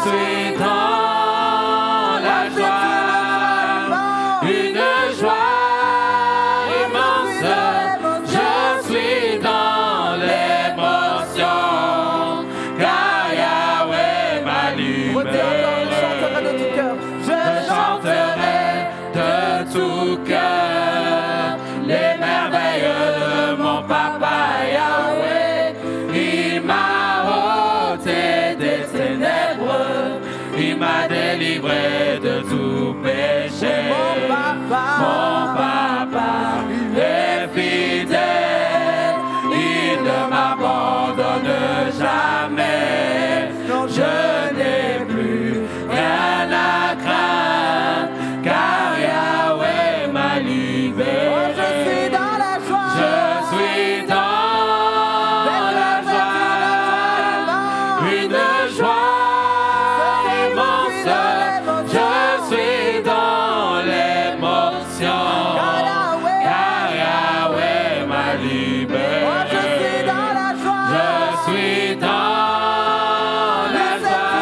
suis dans la joie, une joie immense. Je suis dans l'émotion, car Yahweh m'a libéré. Je chanterai de tout cœur les merveilles de mon papa Yahweh. Il m'a ôté des ténèbres, il m'a délivré de tout péché. Mon papa est fidèle, il ne m'abandonne jamais. Je n'ai plus rien à craindre, car Yahweh m'a libéré. Je suis dans la joie. Je suis dans la joie, une joie immense. Je suis dans l'émotion, car Yahweh m'a libéré. Je suis dans la joie. Je suis dans la joie,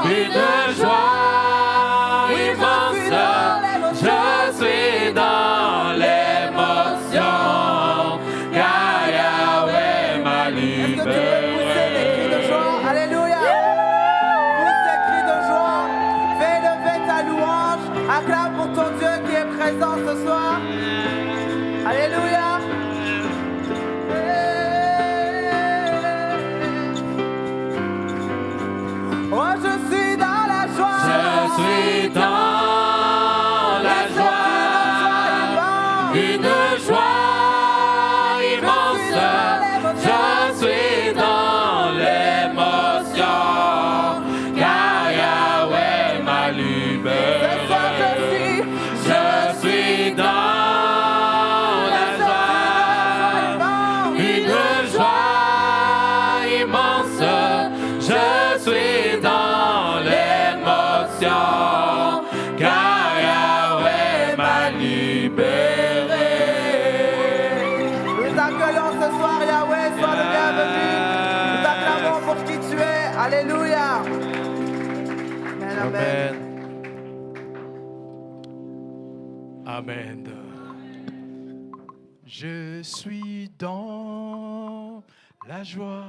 une joie immense. Je suis dans l'émotion, car Yahweh m'a Est-ce que tu peux pousser des cris libéré. de joie? Alléluia. Pousse des cris de joie. Fais lever ta louange. Acclame pour ton Dieu qui est présent ce soir. Alléluia. Oh, je suis dans la joie. Je suis dans la joie, une joie immense. Je suis dans l'émotion, car Yahweh m'a libéré. Je suis dans la joie, une joie immense. Je suis dans l'émotion, car Yahweh m'a libéré. Nous t'accueillons ce soir, Yahweh, sois le bienvenu. Nous t'acclamons pour qui tu es. Alléluia. Amen, amen. Amen. Je suis dans la joie,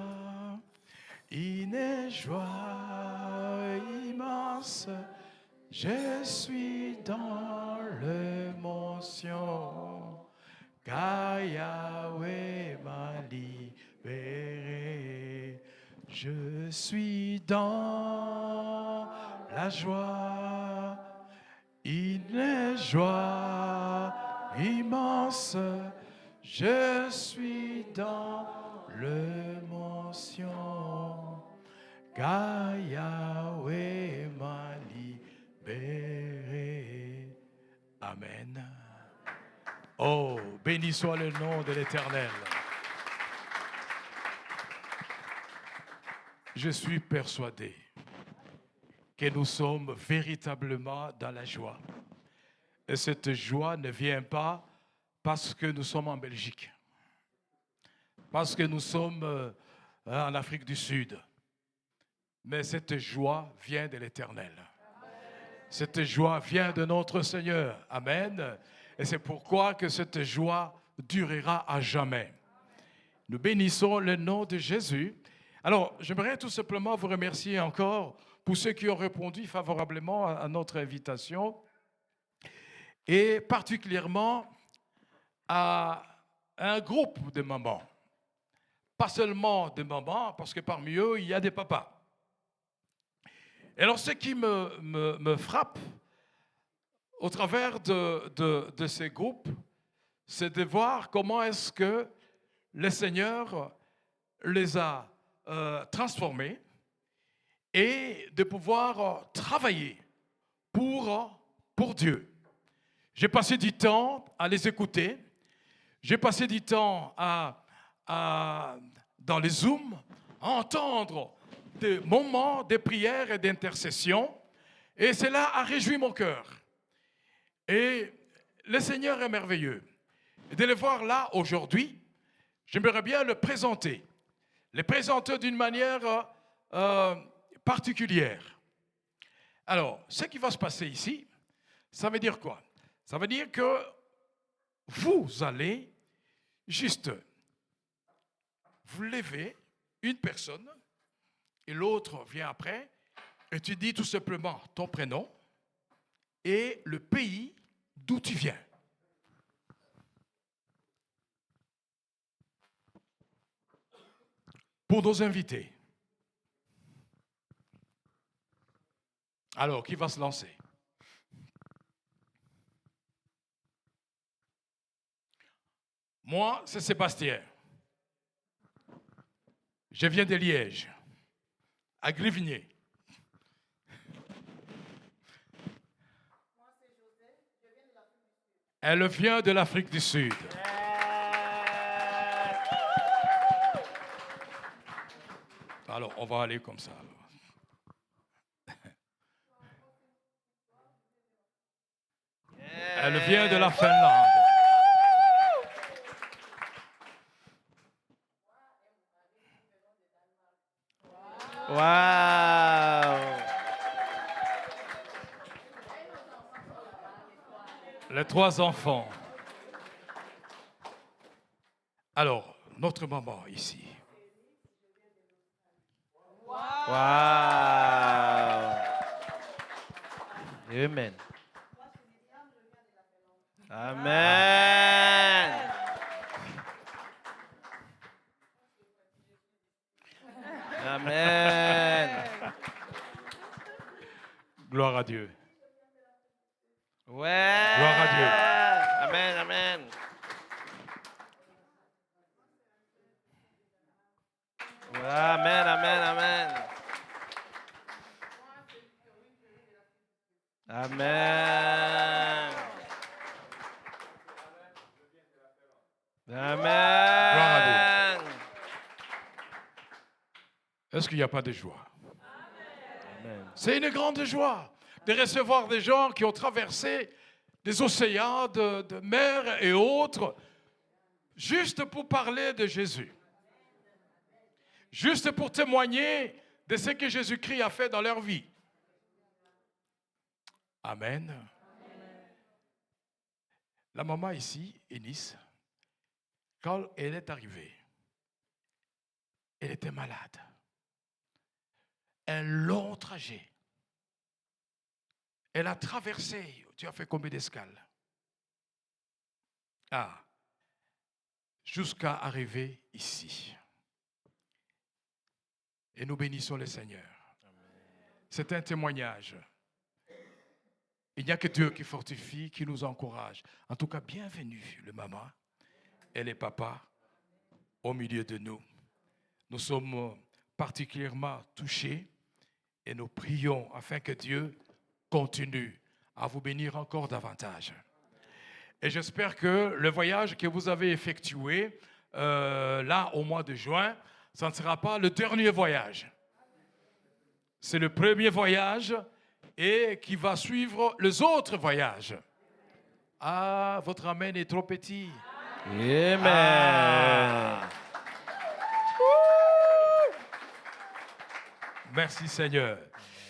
une joie immense. Je suis dans l'émotion, car Yahweh m'a libéré. Je suis dans la joie, une joie immense. Je suis dans l'émotion, car Yahweh m'a libéré. Amen. Oh, béni soit le nom de l'Éternel. Je suis persuadé que nous sommes véritablement dans la joie. Et cette joie ne vient pas parce que nous sommes en Belgique, parce que nous sommes en Afrique du Sud. Mais cette joie vient de l'Éternel. Cette joie vient de notre Seigneur. Amen. Et c'est pourquoi que cette joie durera à jamais. Nous bénissons le nom de Jésus. Alors, j'aimerais tout simplement vous remercier encore pour ceux qui ont répondu favorablement à notre invitation et particulièrement à un groupe de mamans. Pas seulement de mamans, parce que parmi eux, il y a des papas. Et alors, ce qui me frappe au travers de ces groupes, c'est de voir comment est-ce que le Seigneur les a transformés et de pouvoir travailler pour Dieu. J'ai passé du temps à les écouter. J'ai passé du temps dans les Zooms à entendre des moments de prière et d'intercession. Et cela a réjoui mon cœur. Et le Seigneur est merveilleux. Et de le voir là aujourd'hui, j'aimerais bien le présenter. Le présenter d'une manière pas particulière. Alors, ce qui va se passer ici, ça veut dire quoi? Ça veut dire que vous allez juste vous lever, une personne, et l'autre vient après, et tu dis tout simplement ton prénom et le pays d'où tu viens. Pour nos invités. Alors, qui va se lancer? Moi, c'est Sébastien. Je viens de Liège, à Grivigné. Moi, c'est José. Je viens de l'Afrique du Sud. Elle vient de l'Afrique du Sud. Alors, on va aller comme ça. Elle vient de la Finlande. Wow! Les 3 enfants. Alors, notre maman ici. Wow! Amen. Amen. Amen. Gloire à Dieu. Ouais. Gloire à Dieu. Amen, amen. Ouais, amen, amen, amen. Amen. Amen. Est-ce qu'il n'y a pas de joie? Amen. C'est une grande joie de recevoir des gens qui ont traversé des océans, de mers et autres, juste pour parler de Jésus. Juste pour témoigner de ce que Jésus-Christ a fait dans leur vie. Amen. La maman ici, Eunice, quand elle est arrivée, elle était malade. Un long trajet. Elle a traversé, tu as fait combien d'escales? Jusqu'à arriver ici. Et nous bénissons le Seigneur. C'est un témoignage. Il n'y a que Dieu qui fortifie, qui nous encourage. En tout cas, bienvenue, le maman et les papas au milieu de nous. Nous sommes particulièrement touchés et nous prions afin que Dieu continue à vous bénir encore davantage. Et j'espère que le voyage que vous avez effectué là au mois de juin, ça ne sera pas le dernier voyage. C'est le premier voyage et qui va suivre les autres voyages. Ah, votre amen est trop petit. Amen. Merci Seigneur.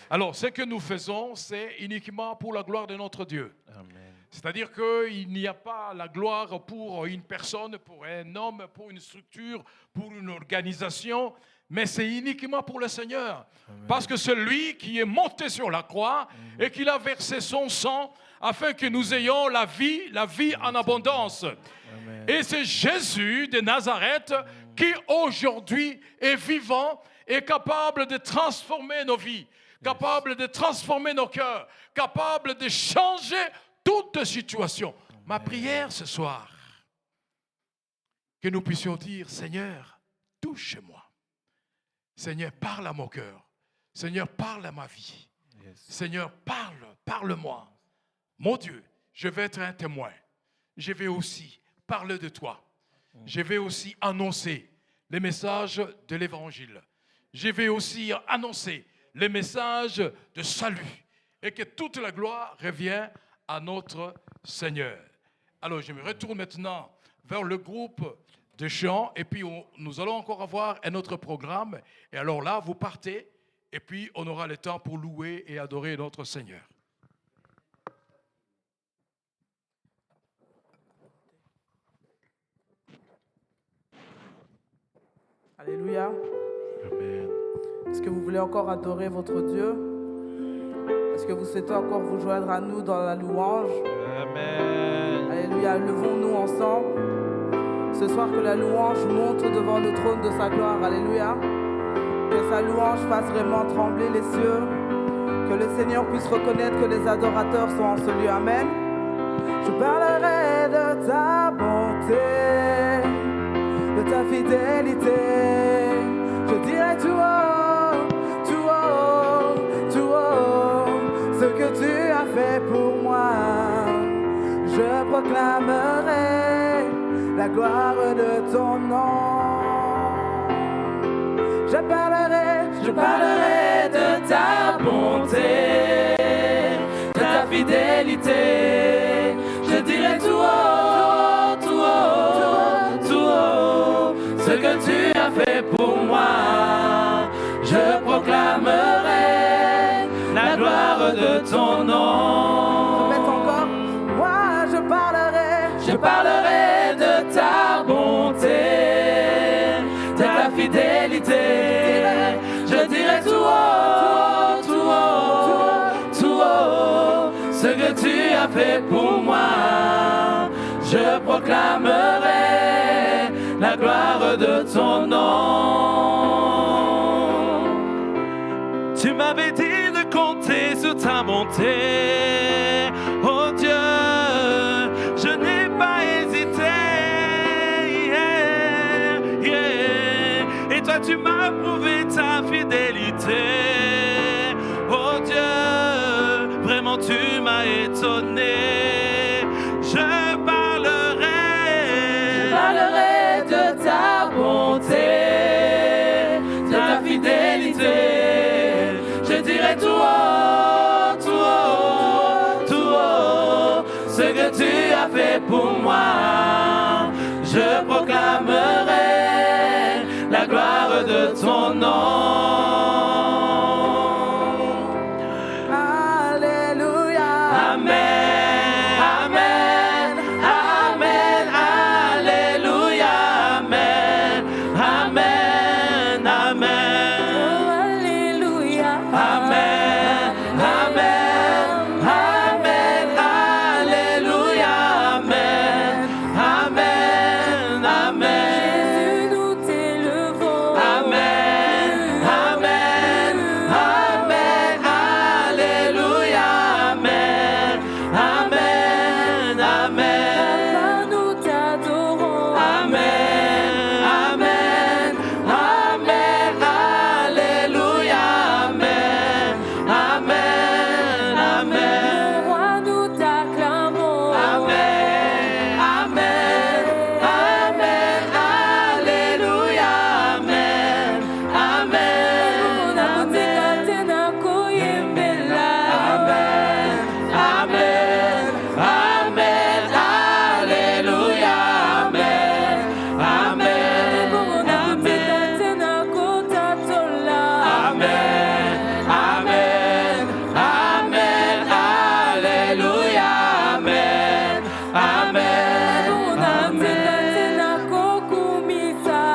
Alors, ce que nous faisons, c'est uniquement pour la gloire de notre Dieu. Amen. C'est-à-dire qu'il n'y a pas la gloire pour une personne, pour un homme, pour une structure, pour une organisation, mais c'est uniquement pour le Seigneur. Amen. Parce que c'est lui qui est monté sur la croix et qui a versé son sang afin que nous ayons la vie en abondance. Amen. Et c'est Jésus de Nazareth qui aujourd'hui est vivant et capable de transformer nos vies, capable de transformer nos cœurs, capable de changer toute situation. Amen. Ma prière ce soir, que nous puissions dire, Seigneur, touche-moi. Seigneur, parle à mon cœur. Seigneur, parle à ma vie. Yes. Seigneur, parle-moi. Mon Dieu, je vais être un témoin. Je vais aussi parler de toi. Je vais aussi annoncer les messages de l'Évangile. Je vais aussi annoncer les messages de salut. Et que toute la gloire revienne à notre Seigneur. Alors, je me retourne maintenant vers le groupe de chants et puis nous allons encore avoir un autre programme. Et alors là, vous partez Et puis, on aura le temps pour louer et adorer notre Seigneur. Alléluia. Amen. Est-ce que vous voulez encore adorer votre Dieu? Est-ce que vous souhaitez encore vous joindre à nous dans la louange? Amen. Alléluia. Levons-nous ensemble. Ce soir, que la louange monte devant le trône de sa gloire. Alléluia. Que sa louange fasse vraiment trembler les cieux. Que le Seigneur puisse reconnaître que les adorateurs sont en ce lieu. Amen. Je parlerai de ta bonté, de ta fidélité. Je dirai tout haut, tout haut, tout haut, ce que tu as fait pour moi. Je proclamerai la gloire de ton nom. Je parlerai de ta bonté, de ta fidélité. Je dirai tout haut, tout haut, tout haut, ce que tu as fait pour moi. Je proclamerai la gloire de ton nom. Répète encore. Moi, je parlerai de ta bonté, de ta fidélité. Je dirai tout haut, tout haut, tout haut, ce que tu as fait pour moi. Je proclamerai la gloire de ton nom. Tu m'avais dit de compter sur ta bonté, oh Dieu, je n'ai pas hésité, yeah, yeah. Et toi tu m'as prouvé ta fidélité, oh Dieu, vraiment tu m'as étonné. Je parlerai de ta bonté, de ta fidélité. Je dirai tout haut, tout haut, tout haut, ce que tu as fait pour moi. Je proclamerai la gloire de ton nom. Alléluia. Amen, amen, amen, alléluia, amen, amen, amen. Alléluia. Amen, amen, amen, alléluia, amen, amen, amen. Jésus, nous t'élevons. Amen, amen, amen, alléluia, amen, amen, amen. Papa, nous t'adorons. Amen, amen, amen, alléluia, amen, amen, amen. Roi, nous t'acclamons. Amen, amen, amen, alléluia, amen, amen, amen. Amen, amen, amen, alléluia, amen, amen, amen, amen, amen, alléluia,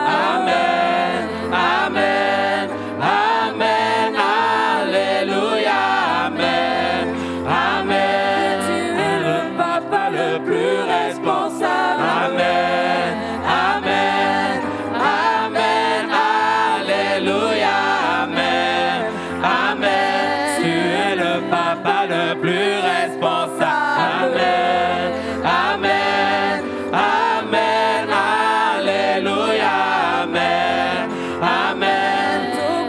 amen, amen, amen, amen, alléluia, amen, amen. Tu es le papa le plus responsable. Amen, amen, amen, alléluia, amen, amen. Tu es le papa le plus responsable. Amen, amen, amen, alléluia, amen, amen.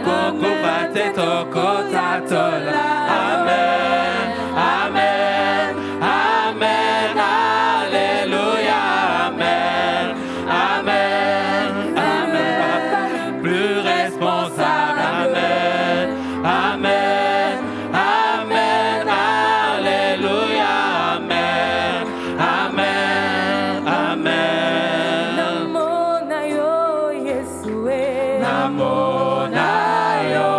Coco pate toko tatola. Amen, amen, amen, alléluia, amen, amen, amen. Papa le plus responsable. Amen, amen, amen, alléluia, amen, amen, amen. Namona yo Yesue. Namona yo.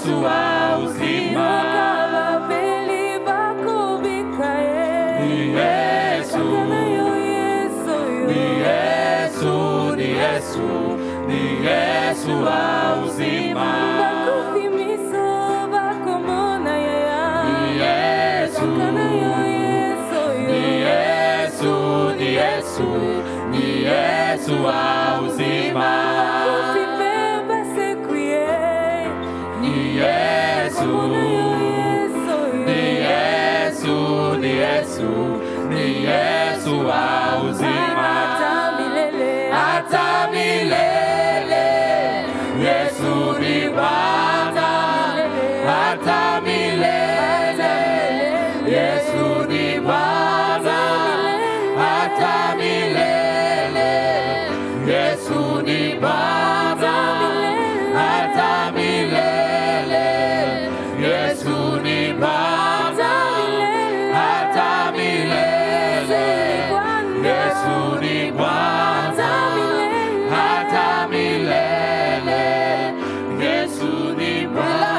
Yesu wa uzima. Ni Yesu, ni Yesu, ni Yesu, ni Yesu wa uzima. Ni Yesu, ni Yesu, ni Yesu, ni Yesu wa uzima. Ni Yesu, ni Yesu, ni Yesu, ni Yesu wa uzima. Hata milele, Yesu ni Bwana. Hata milele, Yesu ni Bwana. Hata milele, Yesu ni Bwana. Hata milele, Yesu ni Bwana. Hata milele, Yesu ni Bwana. Hata milele, Yesu ni Bwana.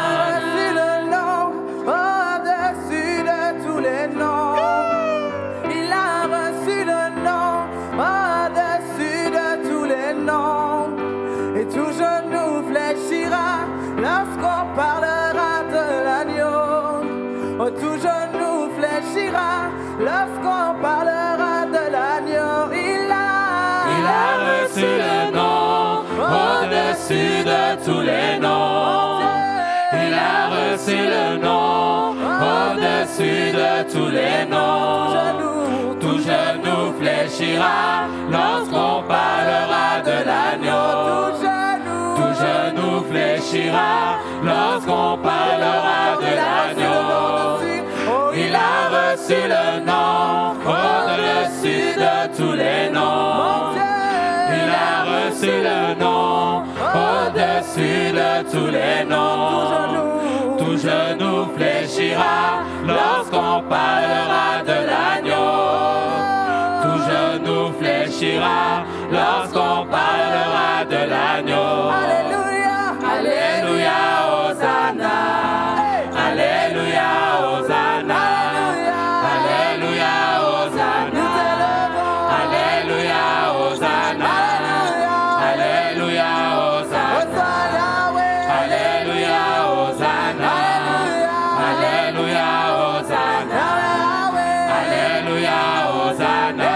C'est le nom au-dessus de tous les noms. Il a reçu le nom au-dessus de tous les noms. Et tout genou fléchira lorsqu'on parlera de l'agneau. Oh, tout genou fléchira lorsqu'on parlera de l'agneau. Il a reçu le nom au-dessus de tous les noms. Il a reçu le nom au-dessus de tous les noms. Tout genou fléchira lorsqu'on parlera de l'agneau. Tout genou fléchira lorsqu'on parlera de l'agneau. Il a reçu le nom au-dessus de tous les noms. Il a reçu le nom au-dessus de tous les noms. Tout genou fléchira lorsqu'on parlera de l'agneau. Tout genou fléchira lorsqu'on parlera de l'agneau. Alléluia, Alléluia, Hosanna. Alléluia, Hosanna. Alléluia, Hosanna. Alléluia, Hosanna. Alléluia, Hosanna. Alléluia, Hosanna. Alléluia, Hosanna. Alléluia, Hosanna.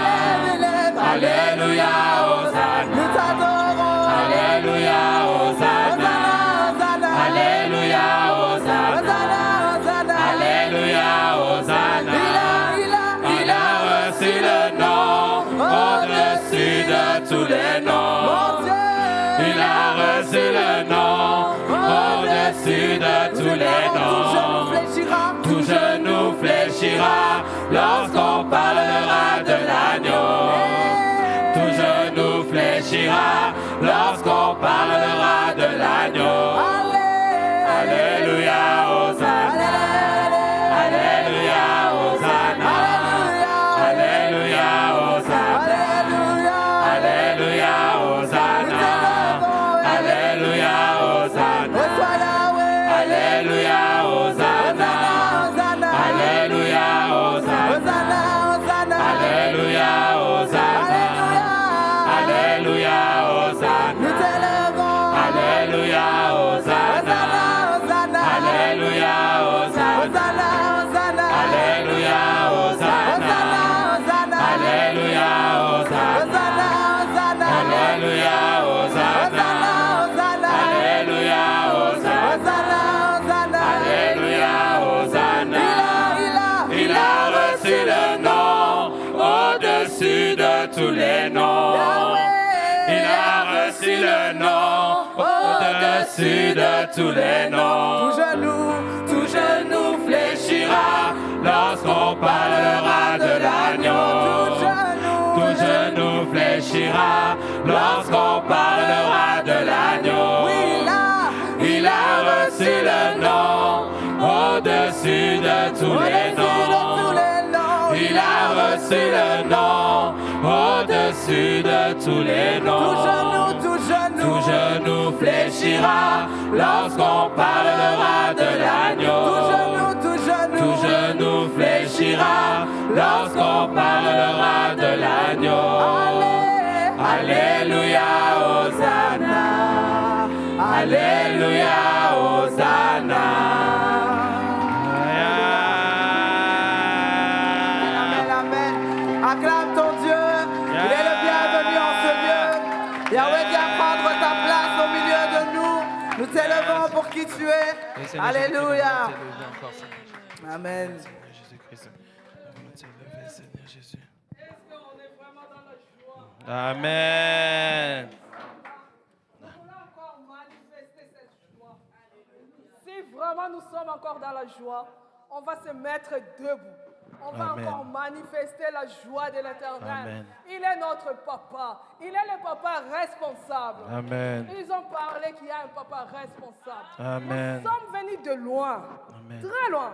Alléluia, Hosanna. Nous t'adorons. Alléluia, Hosanna. Alléluia, Hosanna. Alléluia, Hosanna. Il a reçu le nom au-dessus de tous les noms. Il a reçu le nom au-dessus de tous les noms. Tout genou fléchira lorsqu'on parlera de l'agneau. Tout genou fléchira lorsqu'on parlera de l'agneau. Alléluia, Hosanna. Alléluia, Hosanna. Alléluia, Hosanna. Alléluia, Hosanna. Alléluia, Hosanna. Alléluia, Hosanna. Alléluia, Hosanna. Alléluia, Hosanna. Alléluia, Hosanna. Alléluia, Hosanna. Alléluia, Hosanna. Alléluia, Hosanna. Alléluia, Hosanna. Alléluia, Hosanna. Alléluia, Hosanna. Alléluia, Hosanna. Il a reçu le nom au-dessus de tous les noms. Il a reçu le nom au-dessus de tous les noms. Tout genou fléchira lorsqu'on parlera de l'agneau. Tout genou fléchira lorsqu'on parlera de l'agneau. Il a reçu le nom au-dessus de tous les noms. Il a reçu le nom au-dessus de tous les noms. Tout Tout genou fléchira lorsqu'on parlera de l'agneau. Tout genou fléchira lorsqu'on parlera de l'agneau. Alléluia, Hosanna. Alléluia, Hosanna. Amen, amen. Acclame ton Dieu. Il est le bienvenu en ce lieu. Yahweh, viens prendre ta place au milieu de nous. Nous t'élevons pour qui tu es. Alléluia. Amen. Jésus-Christ. Seigneur Jésus. Est-ce qu'on est vraiment dans la joie? Amen. Nous voulons encore manifester cette joie. Si vraiment nous sommes encore dans la joie, on va se mettre debout. On va encore manifester la joie de l'Éternel. Il est notre papa. Il est le papa responsable. Amen. Ils ont parlé qu'il y a un papa responsable. Amen. Nous sommes venus de loin, très loin,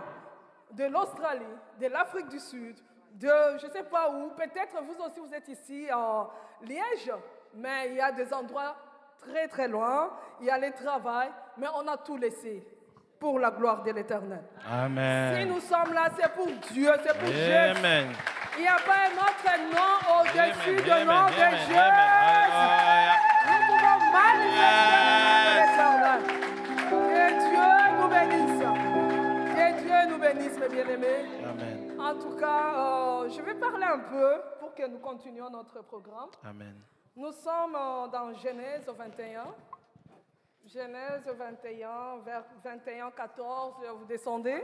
de l'Australie, de l'Afrique du Sud, de je ne sais pas où. Peut-être vous aussi vous êtes ici en Liège, mais il y a des endroits très très loin. Il y a le travail, mais on a tout laissé pour la gloire de l'Éternel. Amen. Si nous sommes là, c'est pour Dieu, c'est pour Jésus. Amen. Il n'y a pas un autre nom au-dessus du nom de Jésus. Nous pouvons manifester le nom de l'Éternel. Que Dieu nous bénisse. Que Dieu nous bénisse, mes bien-aimés. Amen. En tout cas, je vais parler un peu pour que nous continuions notre programme. Amen. Nous sommes dans Genèse 21. Genèse 21, vers 21, 14, vous descendez.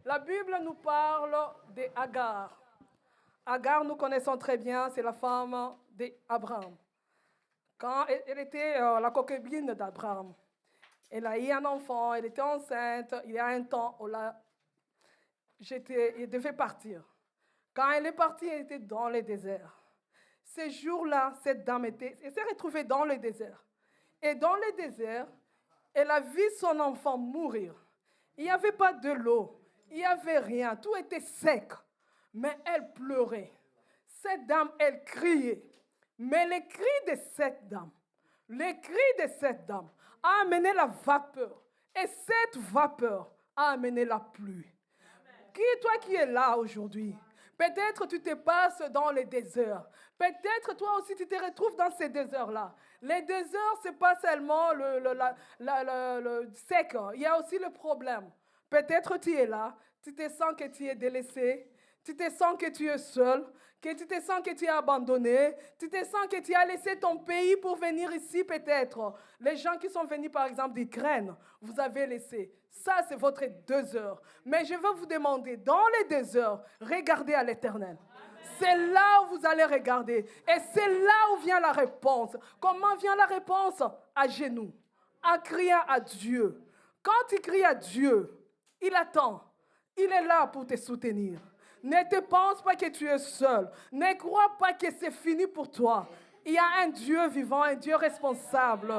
La Bible nous parle d'Agar. Agar, nous connaissons très bien, c'est la femme d'Abraham. Quand elle était la concubine d'Abraham, elle a eu un enfant, elle était enceinte, il y a un temps, elle devait partir. Quand elle est partie, elle était dans le désert. Ces jours-là, cette dame elle s'est retrouvée dans le désert. Et dans le désert, elle a vu son enfant mourir. Il n'y avait pas de l'eau, il n'y avait rien, tout était sec. Mais elle pleurait. Cette dame, elle criait. Mais les cris de cette dame, a amené la vapeur. Et cette vapeur a amené la pluie. Toi qui es là aujourd'hui, peut-être tu te passes dans les déserts. Peut-être toi aussi tu te retrouves dans ces déserts-là. Les déserts, ce n'est pas seulement le sec. Il y a aussi le problème. Peut-être tu es là, tu te sens que tu es délaissé, tu te sens que tu es seul, que tu te sens que tu es abandonné, tu te sens que tu as laissé ton pays pour venir ici peut-être. Les gens qui sont venus par exemple d'Ukraine, vous avez laissé. Ça, c'est votre désert. Mais je veux vous demander, dans les déserts, regardez à l'Éternel. C'est là où vous allez regarder. Et c'est là où vient la réponse. Comment vient la réponse? À genoux, en criant à Dieu. Quand tu cries à Dieu, il attend. Il est là pour te soutenir. Ne te pense pas que tu es seul. Ne crois pas que c'est fini pour toi. Il y a un Dieu vivant, un Dieu responsable.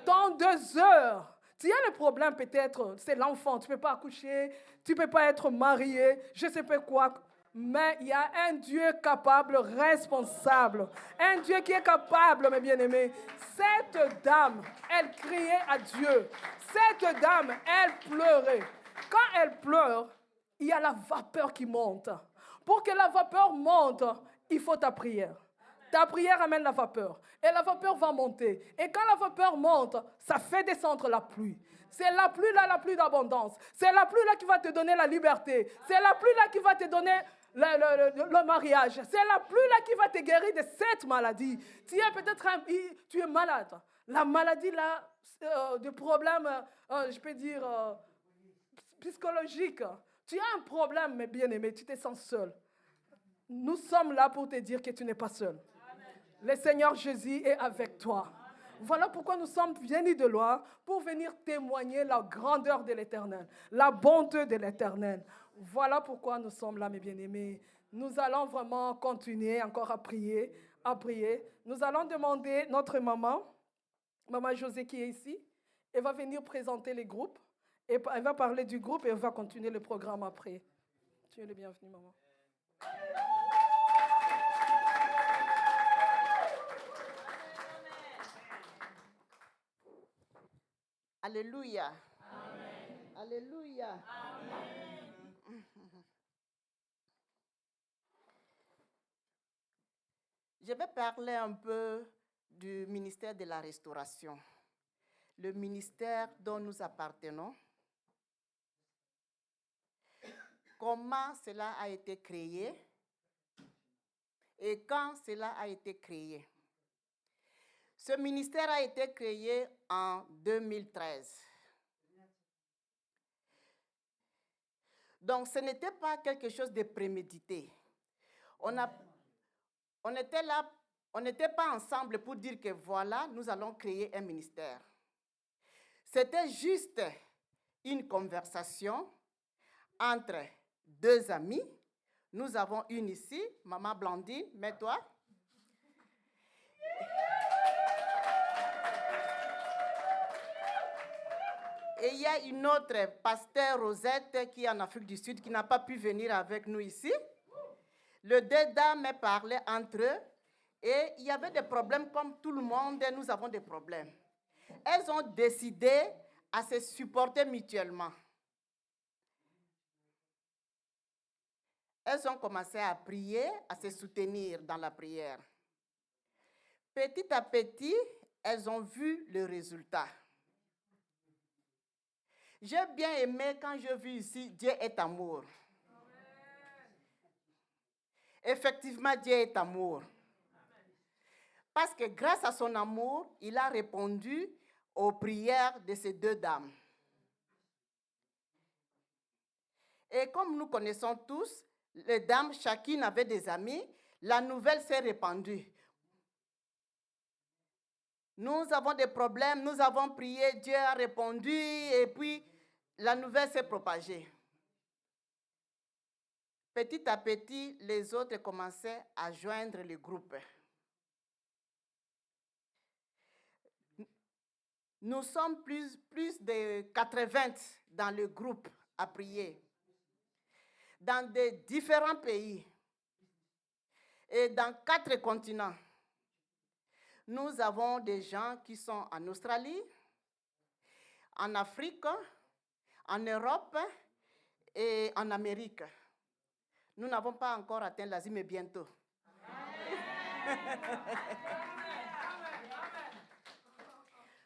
Dans 2 heures, il y a le problème peut-être, c'est l'enfant. Tu ne peux pas accoucher, tu ne peux pas être marié, je ne sais pas quoi. Mais il y a un Dieu capable, responsable. Un Dieu qui est capable, mes bien-aimés. Cette dame, elle criait à Dieu. Cette dame, elle pleurait. Quand elle pleure, il y a la vapeur qui monte. Pour que la vapeur monte, il faut ta prière. Ta prière amène la vapeur. Et la vapeur va monter. Et quand la vapeur monte, ça fait descendre la pluie. C'est la pluie là, la pluie d'abondance. C'est la pluie là qui va te donner la liberté. C'est la pluie là qui va te donner le mariage. C'est la pluie là qui va te guérir de cette maladie. Tu es peut-être tu es malade. La maladie là, de problème, je peux dire, psychologique. Tu as un problème, mes bien-aimés, tu te sens seul. Nous sommes là pour te dire que tu n'es pas seul. Le Seigneur Jésus est avec toi. Voilà pourquoi nous sommes venus de loin, pour venir témoigner la grandeur de l'Éternel, la bonté de l'Éternel. Voilà pourquoi nous sommes là, mes bien-aimés. Nous allons vraiment continuer encore à prier, à prier. Nous allons demander notre maman José qui est ici, elle va venir présenter les groupes. Et elle va parler du groupe et elle va continuer le programme après. Tu es le bienvenu, maman. Alléluia. Amen. Alléluia. Amen. Je vais parler un peu du ministère de la Restauration, le ministère dont nous appartenons. Comment cela a été créé et quand cela a été créé. Ce ministère a été créé en 2013. Donc, ce n'était pas quelque chose de prémédité. On n'était pas ensemble pour dire que voilà, nous allons créer un ministère. C'était juste une conversation entre deux amis. Nous avons une ici, Maman Blandine, mets-toi. Et il y a une autre, Pasteur Rosette, qui est en Afrique du Sud, qui n'a pas pu venir avec nous ici. Les deux dames parlaient entre eux et il y avait des problèmes comme tout le monde, nous avons des problèmes. Elles ont décidé à se supporter mutuellement. Elles ont commencé à prier, à se soutenir dans la prière. Petit à petit, elles ont vu le résultat. J'ai bien aimé quand j'ai vu ici, Dieu est amour. Effectivement, Dieu est amour. Parce que grâce à son amour, il a répondu aux prières de ces deux dames. Et comme nous connaissons tous, les dames, chacune avait des amis, la nouvelle s'est répandue. Nous avons des problèmes, nous avons prié, Dieu a répondu et puis la nouvelle s'est propagée. Petit à petit, les autres commençaient à joindre le groupe. Nous sommes plus de 80 dans le groupe à prier, dans de différents pays et dans 4 continents. Nous avons des gens qui sont en Australie, en Afrique, en Europe et en Amérique. Nous n'avons pas encore atteint l'Asie, mais bientôt.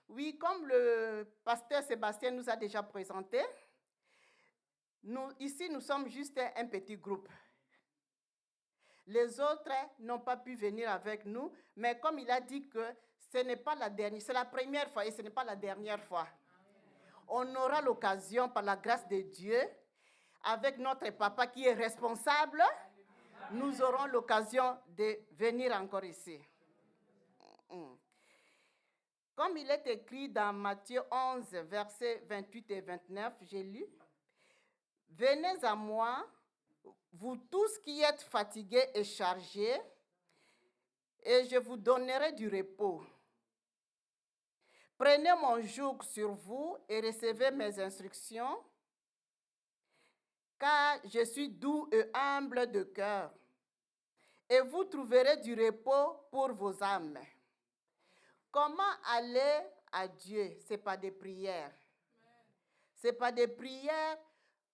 Oui, comme le pasteur Sébastien nous a déjà présenté, ici, nous sommes juste un petit groupe. Les autres n'ont pas pu venir avec nous, mais comme il a dit que ce n'est pas la dernière, c'est la première fois et ce n'est pas la dernière fois. On aura l'occasion, par la grâce de Dieu, avec notre papa qui est responsable, nous aurons l'occasion de venir encore ici. Comme il est écrit dans Matthieu 11, versets 28 et 29, j'ai lu, « Venez à moi, vous tous qui êtes fatigués et chargés, et je vous donnerai du repos. Prenez mon joug sur vous et recevez mes instructions, car je suis doux et humble de cœur, et vous trouverez du repos pour vos âmes. » Comment aller à Dieu? Ce n'est pas des prières. Ce n'est pas des prières.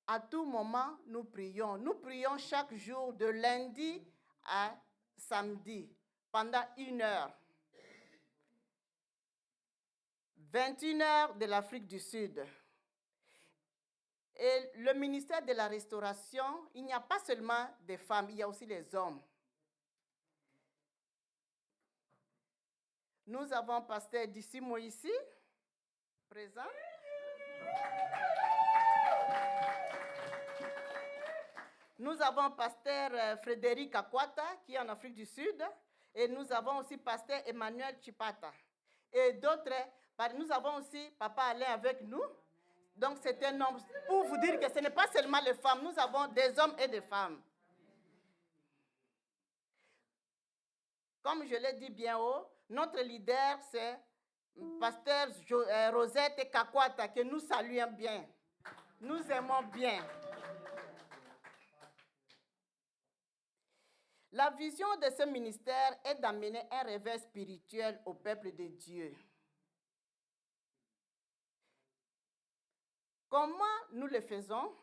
À tout moment, nous prions. Nous prions chaque jour de lundi à samedi pendant 1 heure. 21 heures de l'Afrique du Sud. Et le ministère de la Restauration, il n'y a pas seulement des femmes, il y a aussi les hommes. Nous avons pasteur Dissimo ici, présent. Nous avons pasteur Frédéric Akwata, qui est en Afrique du Sud. Et nous avons aussi pasteur Emmanuel Chipata. Et d'autres, nous avons aussi Papa Alain avec nous. Donc c'est un homme, pour vous dire que ce n'est pas seulement les femmes, nous avons des hommes et des femmes. Comme je l'ai dit bien haut, notre leader, c'est pasteur Rosette Kakwata, que nous saluons bien. Nous aimons bien. La vision de ce ministère est d'amener un réveil spirituel au peuple de Dieu. Comment nous le faisons?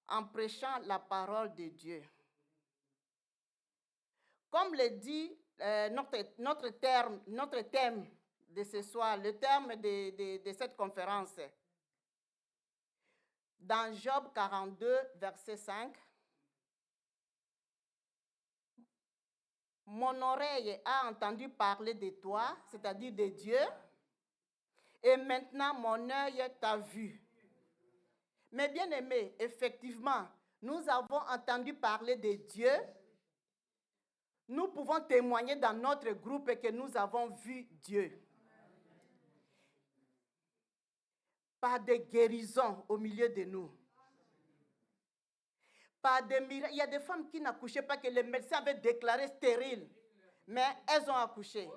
En prêchant la parole de Dieu. Comme le dit notre thème de ce soir, le thème de cette conférence, dans Job 42, verset 5, mon oreille a entendu parler de toi, c'est-à-dire de Dieu, et maintenant mon œil t'a vu. Mais bien aimé, effectivement, nous avons entendu parler de Dieu. Nous pouvons témoigner dans notre groupe que nous avons vu Dieu. Par des guérisons au milieu de nous. Par des miracles. Il y a des femmes qui n'accouchaient pas, que les médecins avaient déclaré stériles, mais elles ont accouché.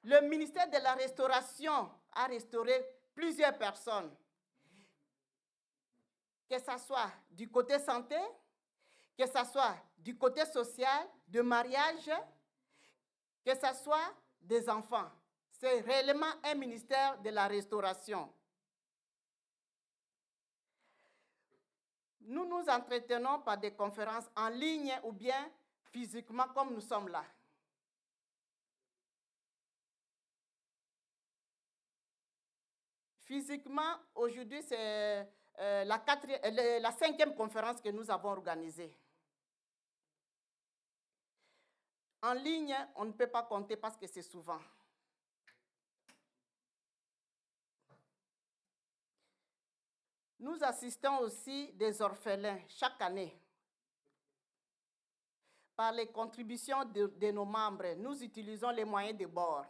Le ministère de la Restauration a restauré plusieurs personnes. Que ce soit du côté santé, que ce soit du côté social, de mariage, que ce soit des enfants. C'est réellement un ministère de la restauration. Nous nous entretenons par des conférences en ligne ou bien physiquement comme nous sommes là. Physiquement, aujourd'hui, c'est la 5e conférence que nous avons organisée. En ligne, on ne peut pas compter parce que c'est souvent. Nous assistons aussi des orphelins chaque année. Par les contributions de nos membres, nous utilisons les moyens de bord.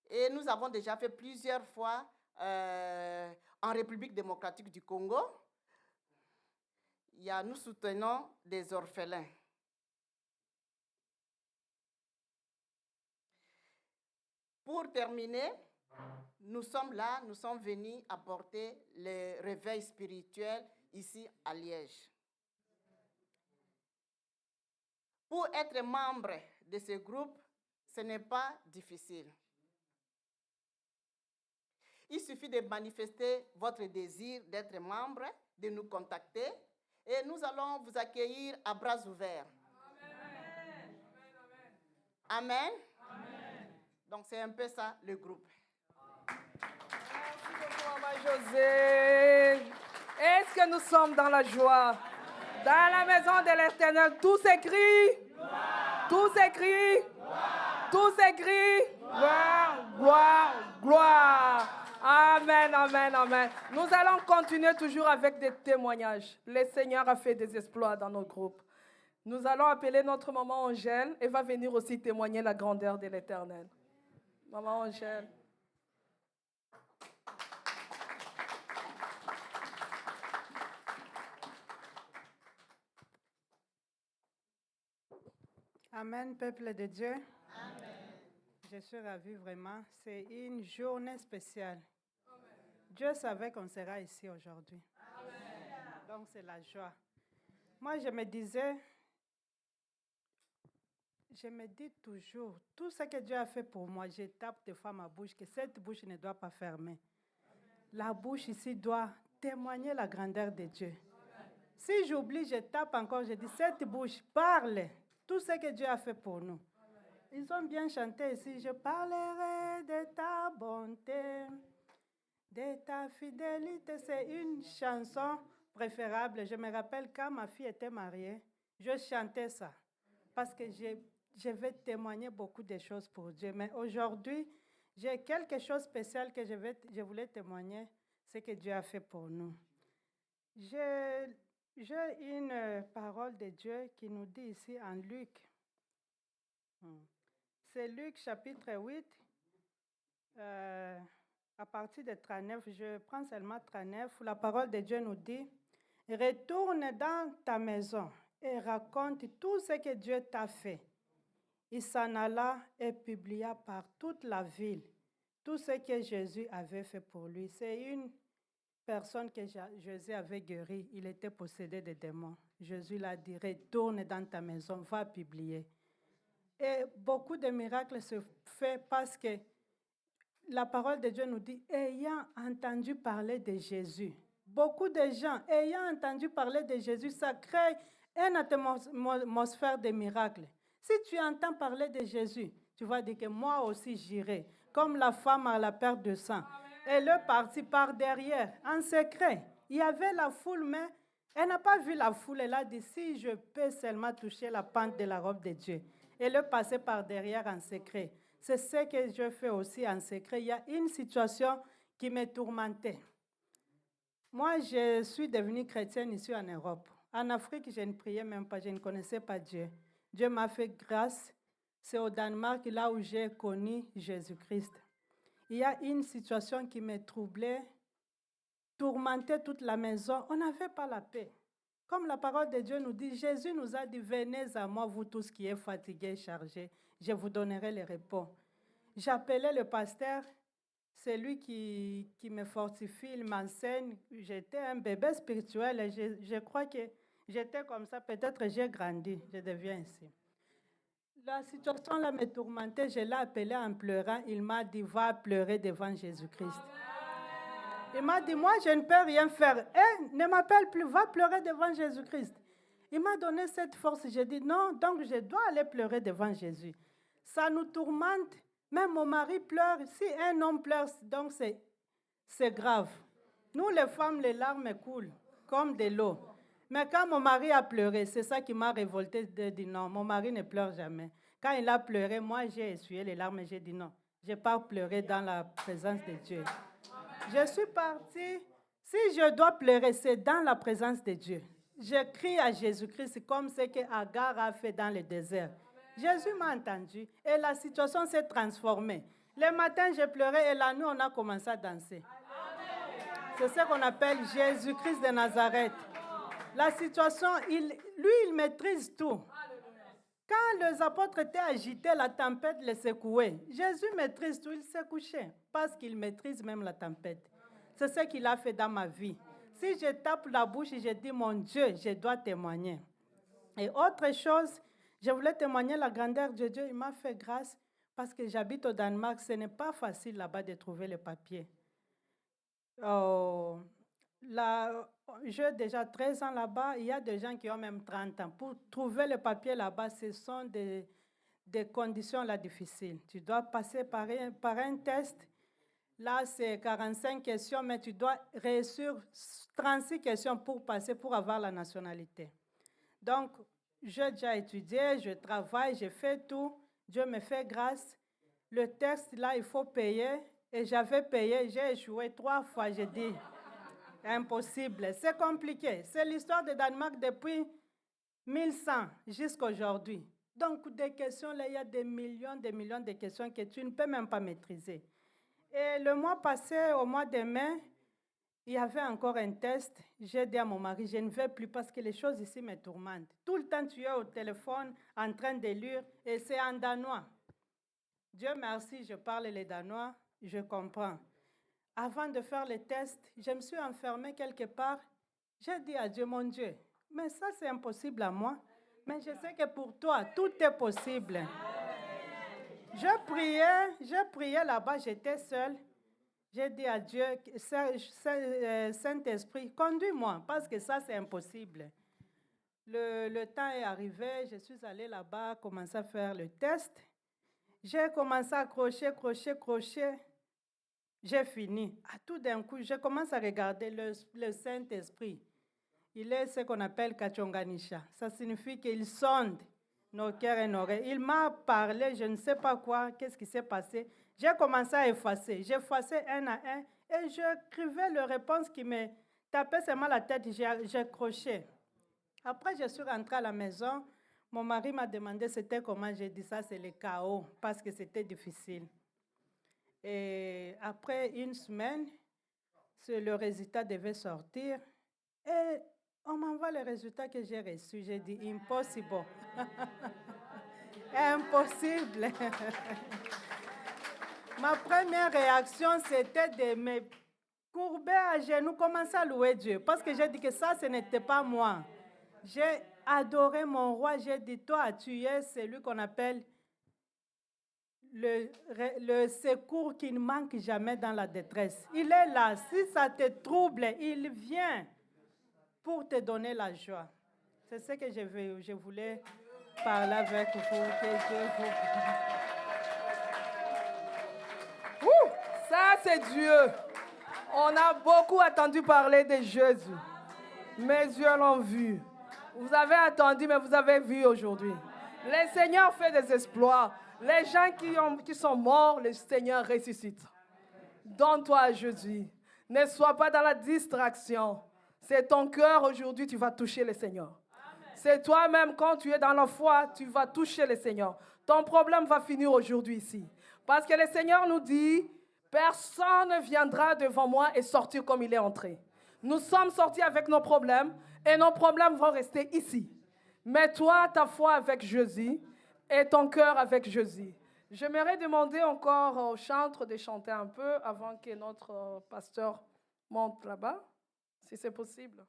Et nous avons déjà fait plusieurs fois en République démocratique du Congo. Nous soutenons des orphelins. Pour terminer, nous sommes là, nous sommes venus apporter le réveil spirituel ici à Liège. Pour être membre de ce groupe, ce n'est pas difficile. Il suffit de manifester votre désir d'être membre, de nous contacter et nous allons vous accueillir à bras ouverts. Amen. Amen. Amen. Donc c'est un peu ça le groupe. Merci beaucoup, Maman José. Est-ce que nous sommes dans la joie? Dans la maison de l'Éternel, tout s'écrit. Tout s'écrit. Tout s'écrit. Gloire, gloire, gloire. Amen, amen, amen. Nous allons continuer toujours avec des témoignages. Le Seigneur a fait des exploits dans notre groupe. Nous allons appeler notre maman Angèle. Elle va venir aussi témoigner la grandeur de l'Éternel. Maman Angèle. Amen, peuple de Dieu. Amen. Je suis ravie vraiment. C'est une journée spéciale. Amen. Dieu savait qu'on sera ici aujourd'hui. Donc c'est la joie. Moi, je me dis toujours, tout ce que Dieu a fait pour moi, je tape des fois ma bouche, que cette bouche ne doit pas fermer. La bouche ici doit témoigner la grandeur de Dieu. Si j'oublie, je tape encore, je dis, cette bouche parle. Tout ce que Dieu a fait pour nous. Ils ont bien chanté ici. Je parlerai de ta bonté, de ta fidélité. C'est une chanson préférable. Je me rappelle quand ma fille était mariée, je chantais ça. Parce que je vais témoigner beaucoup de choses pour Dieu. Mais aujourd'hui, j'ai quelque chose de spécial que je voulais témoigner. Ce que Dieu a fait pour nous. J'ai une parole de Dieu qui nous dit ici en Luc. C'est Luc chapitre 8, à partir de 39. Je prends seulement 39, où la parole de Dieu nous dit, « Retourne dans ta maison et raconte tout ce que Dieu t'a fait. » Il s'en alla et publia par toute la ville tout ce que Jésus avait fait pour lui. C'est une personne que Jésus avait guéri, il était possédé de démons. Jésus l'a dit, retourne dans ta maison, va publier. Et beaucoup de miracles se font parce que la parole de Dieu nous dit, ayant entendu parler de Jésus. Beaucoup de gens, ayant entendu parler de Jésus, ça crée une atmosphère de miracles. Si tu entends parler de Jésus, tu vas dire que moi aussi j'irai. Comme la femme à la perte de sang. Elle est partie par derrière, en secret. Il y avait la foule, mais elle n'a pas vu la foule. Elle a dit, si je peux seulement toucher la pente de la robe de Dieu. Elle est passée par derrière en secret. C'est ce que je fais aussi en secret. Il y a une situation qui me tourmentait. Moi, je suis devenue chrétienne ici en Europe. En Afrique, je ne priais même pas, je ne connaissais pas Dieu. Dieu m'a fait grâce. C'est au Danemark, là où j'ai connu Jésus-Christ. Il y a une situation qui me troublait, tourmentait toute la maison. On n'avait pas la paix. Comme la parole de Dieu nous dit, Jésus nous a dit, venez à moi, vous tous qui êtes fatigués et chargés, je vous donnerai le repos. J'appelais le pasteur, c'est lui qui me fortifie, il m'enseigne. J'étais un bébé spirituel et je crois que j'étais comme ça. Peut-être j'ai grandi, je deviens ici. La situation là me tourmentait, je l'ai appelé en pleurant. Il m'a dit, va pleurer devant Jésus-Christ. Il m'a dit, moi je ne peux rien faire. Ne m'appelle plus, va pleurer devant Jésus-Christ. Il m'a donné cette force. J'ai dit, non, donc je dois aller pleurer devant Jésus. Ça nous tourmente. Même mon mari pleure. Si un homme pleure, donc c'est grave. Nous les femmes, les larmes coulent comme de l'eau. Mais quand mon mari a pleuré, c'est ça qui m'a révoltée de dire non, mon mari ne pleure jamais. Quand il a pleuré, moi j'ai essuyé les larmes et j'ai dit non, je ne vais pas pleurer dans la présence de Dieu. Je suis partie, si je dois pleurer, c'est dans la présence de Dieu. Je crie à Jésus-Christ comme ce que Agar a fait dans le désert. Jésus m'a entendu et la situation s'est transformée. Le matin, j'ai pleuré et la nuit, on a commencé à danser. C'est ce qu'on appelle Jésus-Christ de Nazareth. La situation, lui, il maîtrise tout. Quand les apôtres étaient agités, la tempête les secouait. Jésus maîtrise tout, il s'est couché parce qu'il maîtrise même la tempête. C'est ce qu'il a fait dans ma vie. Si je tape la bouche et je dis, mon Dieu, je dois témoigner. Et autre chose, je voulais témoigner la grandeur de Dieu. Il m'a fait grâce parce que j'habite au Danemark. Ce n'est pas facile là-bas de trouver les papiers. J'ai déjà 13 ans là-bas. Il y a des gens qui ont même 30 ans. Pour trouver le papier là-bas, ce sont des conditions là difficiles. Tu dois passer par un test. Là, c'est 45 questions, mais tu dois réussir 36 questions pour passer, pour avoir la nationalité. Donc, j'ai déjà étudié, je travaille, je fais tout. Dieu me fait grâce. Le test, là, il faut payer. Et j'avais payé, j'ai échoué 3 fois. J'ai dit, impossible. C'est compliqué. C'est l'histoire de Danemark depuis 1100 jusqu'à aujourd'hui. Donc, des questions, là, il y a des millions de questions que tu ne peux même pas maîtriser. Et le mois passé, au mois de mai, il y avait encore un test. J'ai dit à mon mari, je ne vais plus parce que les choses ici me tourmentent. Tout le temps, tu es au téléphone en train de lire et c'est en danois. Dieu merci, je parle les danois, je comprends. Avant de faire le test, je me suis enfermée quelque part. J'ai dit à Dieu, mon Dieu, mais ça c'est impossible à moi. Mais je sais que pour toi, tout est possible. Je priais là-bas, j'étais seule. J'ai dit à Dieu, Saint-Esprit, conduis-moi, parce que ça, c'est impossible. Le temps est arrivé, je suis allée là-bas, commencé à faire le test. J'ai commencé à crocher. J'ai fini. À tout d'un coup, je commence à regarder le Saint-Esprit. Il est ce qu'on appelle Kachonganisha. Ça signifie qu'il sonde nos cœurs et nos oreilles. Il m'a parlé, je ne sais pas quoi, qu'est-ce qui s'est passé. J'ai commencé à effacer. J'ai effacé un à un et j'écrivais les réponses qui me tapaient seulement la tête. J'ai croché. Après, je suis rentrée à la maison. Mon mari m'a demandé c'était comment. J'ai dit ça, c'est le chaos parce que c'était difficile. Et après une semaine, le résultat devait sortir. Et on m'envoie le résultat que j'ai reçu. J'ai dit, impossible. Impossible. Ma première réaction, c'était de me courber à genoux, commencer à louer Dieu. Parce que j'ai dit que ça, ce n'était pas moi. J'ai adoré mon roi. J'ai dit, toi, tu es celui qu'on appelle le secours qui ne manque jamais dans la détresse. Il est là. Si ça te trouble, il vient pour te donner la joie. C'est ce que je voulais parler avec vous. Que Dieu vous Ouh, ça, c'est Dieu. On a beaucoup entendu parler de Jésus. Mes yeux l'ont vu. Vous avez attendu, mais vous avez vu aujourd'hui. Le Seigneur fait des exploits. Les gens qui sont morts, le Seigneur ressuscite. Donne-toi à Jésus. Ne sois pas dans la distraction. C'est ton cœur aujourd'hui, tu vas toucher le Seigneur. C'est toi-même, quand tu es dans la foi, tu vas toucher le Seigneur. Ton problème va finir aujourd'hui ici. Parce que le Seigneur nous dit, personne ne viendra devant moi et sortir comme il est entré. Nous sommes sortis avec nos problèmes et nos problèmes vont rester ici. Mais toi, ta foi avec Jésus et ton cœur avec Jésus. J'aimerais demander encore au chantre de chanter un peu avant que notre pasteur monte là-bas, si c'est possible.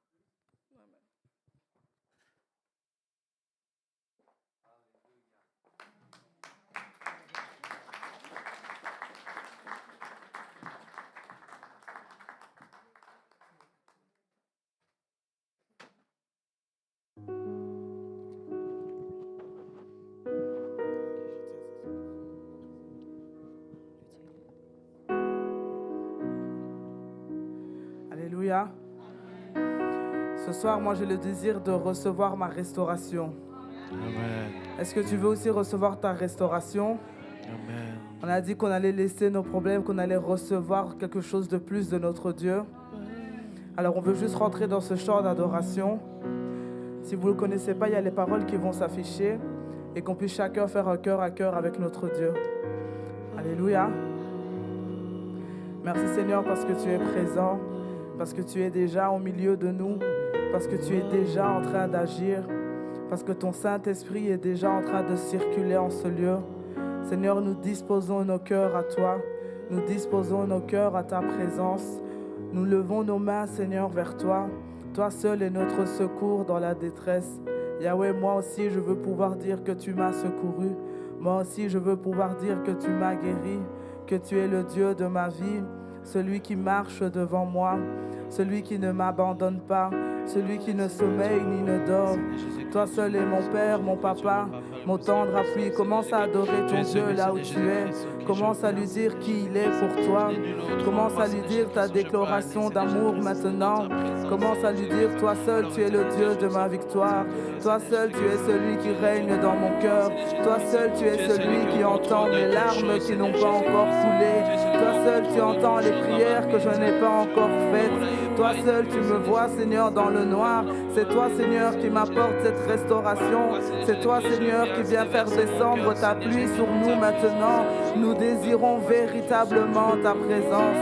Alléluia. Ce soir, moi, j'ai le désir de recevoir ma restauration. Amen. Est-ce que tu veux aussi recevoir ta restauration? Amen. On a dit qu'on allait laisser nos problèmes, qu'on allait recevoir quelque chose de plus de notre Dieu. Alors, on veut juste rentrer dans ce chant d'adoration. Si vous ne le connaissez pas, il y a les paroles qui vont s'afficher et qu'on puisse chacun faire un cœur à cœur avec notre Dieu. Alléluia. Merci Seigneur parce que tu es présent, parce que tu es déjà au milieu de nous, parce que tu es déjà en train d'agir, parce que ton Saint-Esprit est déjà en train de circuler en ce lieu. Seigneur, nous disposons nos cœurs à toi, nous disposons nos cœurs à ta présence. Nous levons nos mains, Seigneur, vers toi. Toi seul est notre secours dans la détresse. Yahweh, moi aussi, je veux pouvoir dire que tu m'as secouru. Moi aussi, je veux pouvoir dire que tu m'as guéri, que tu es le Dieu de ma vie, celui qui marche devant moi, celui qui ne m'abandonne pas, celui qui ne sommeille ni ne dort. Toi seul est mon Père, mon Papa, mon tendre appui. Commence à adorer ton Dieu là où tu es. Commence à lui dire qui il est pour toi. Commence à lui dire ta déclaration d'amour maintenant. Commence à lui dire, toi seul tu es le Dieu de ma victoire. Toi seul tu es celui qui règne dans mon cœur. Toi seul tu es celui qui entend mes larmes qui n'ont pas encore coulé. Toi seul tu entends les prières que je n'ai pas encore faites. Toi seul tu me vois, Seigneur, dans le noir. C'est toi, Seigneur, qui m'apporte cette restauration. C'est toi, Seigneur, qui viens faire descendre ta pluie sur nous maintenant. Nous désirons véritablement ta présence.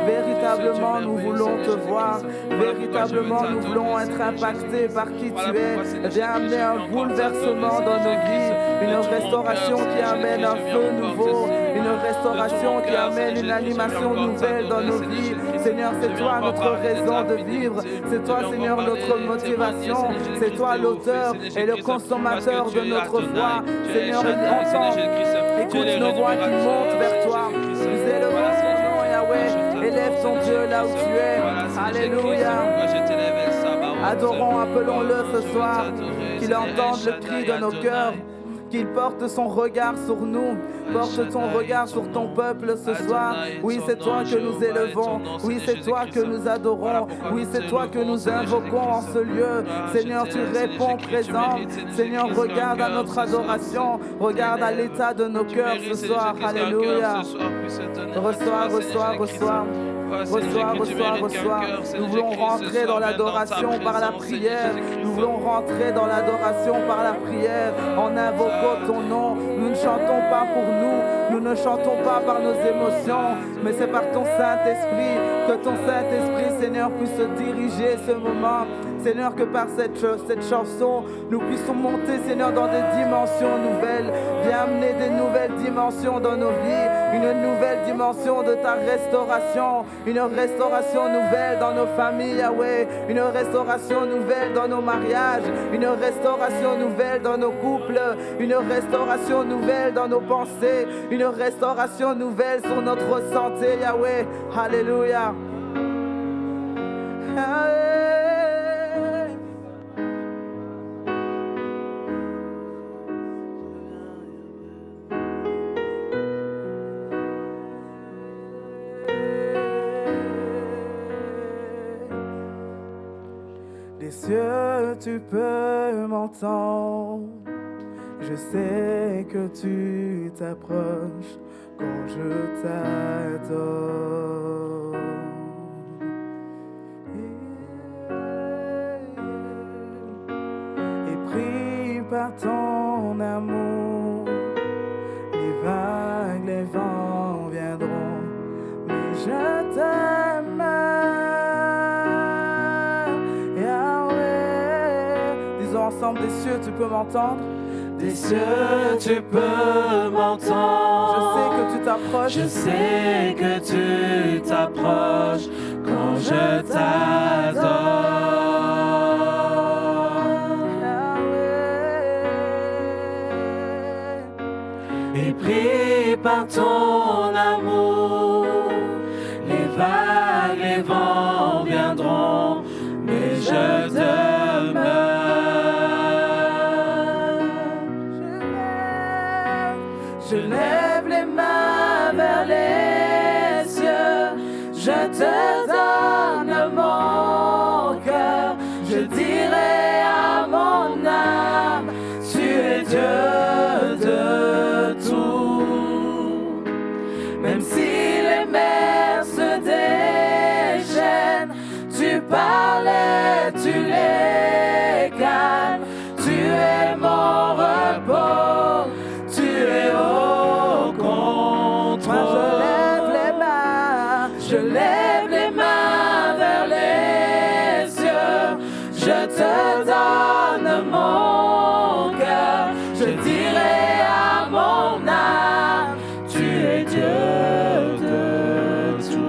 Véritablement, nous voulons te voir. Véritablement, nous voulons être impactés par qui tu es. Viens amener un bouleversement dans nos vies. Une restauration qui amène un feu nouveau. Une restauration qui amène une animation nouvelle dans nos vies. Seigneur, c'est toi notre raison de vivre. C'est toi, Seigneur, notre motivation. C'est toi l'auteur et le consommateur de notre foi. Seigneur, écoute nos voix qui montent vers toi. Nous élevons ton nom, Yahweh. Élève ton Dieu là où tu es. Alléluia. Adorons, appelons-le ce soir. Qu'il entende le cri de nos cœurs. Qu'il porte son regard sur nous. Porte ton regard sur ton peuple ce soir. Oui, c'est toi que nous élevons. Oui, c'est toi que nous adorons. Oui, c'est toi que nous invoquons en ce lieu. Seigneur, tu réponds présent. Seigneur, regarde à notre adoration. Regarde à l'état de nos cœurs ce soir. Alléluia. Reçois, reçois, reçois. Reçois, reçois, reçois. Nous voulons rentrer dans l'adoration par la prière. Nous voulons rentrer dans l'adoration par la prière en invoquant ton nom. Nous ne chantons pas pour nous. Nous ne chantons pas par nos émotions, mais c'est par ton Saint-Esprit. Que ton Saint-Esprit, Seigneur, puisse diriger ce moment. Seigneur, que par cette chanson, nous puissions monter, Seigneur, dans des dimensions nouvelles. Viens amener des nouvelles dimensions dans nos vies, une nouvelle dimension de ta restauration, une restauration nouvelle dans nos familles, Yahweh, une restauration nouvelle dans nos mariages, une restauration nouvelle dans nos couples, une restauration nouvelle dans nos pensées, une restauration nouvelle sur notre santé, Yahweh. Alléluia. Des cieux, tu peux m'entendre. Je sais que tu t'approches quand je t'adore. Et pris par ton amour, les vagues, les vents viendront, mais je t'aime. Ensemble, des cieux, tu peux m'entendre. Des cieux, tu peux m'entendre. Je sais que tu t'approches. Je sais que tu t'approches quand je t'adore. Et pris par ton amour, les vagues, les vents viendront, mais je demeure. Je lève les mains vers les cieux, je te donne mon cœur, je dirai à mon âme, tu es Dieu de tout. Même si les mers se déchaînent, tu parles et tu les calmes, tu es mon repos, tu es au contrôle. Moi je lève les mains, je lève les mains vers les cieux, je te donne mon cœur, je dirai à mon âme, tu es Dieu de tout.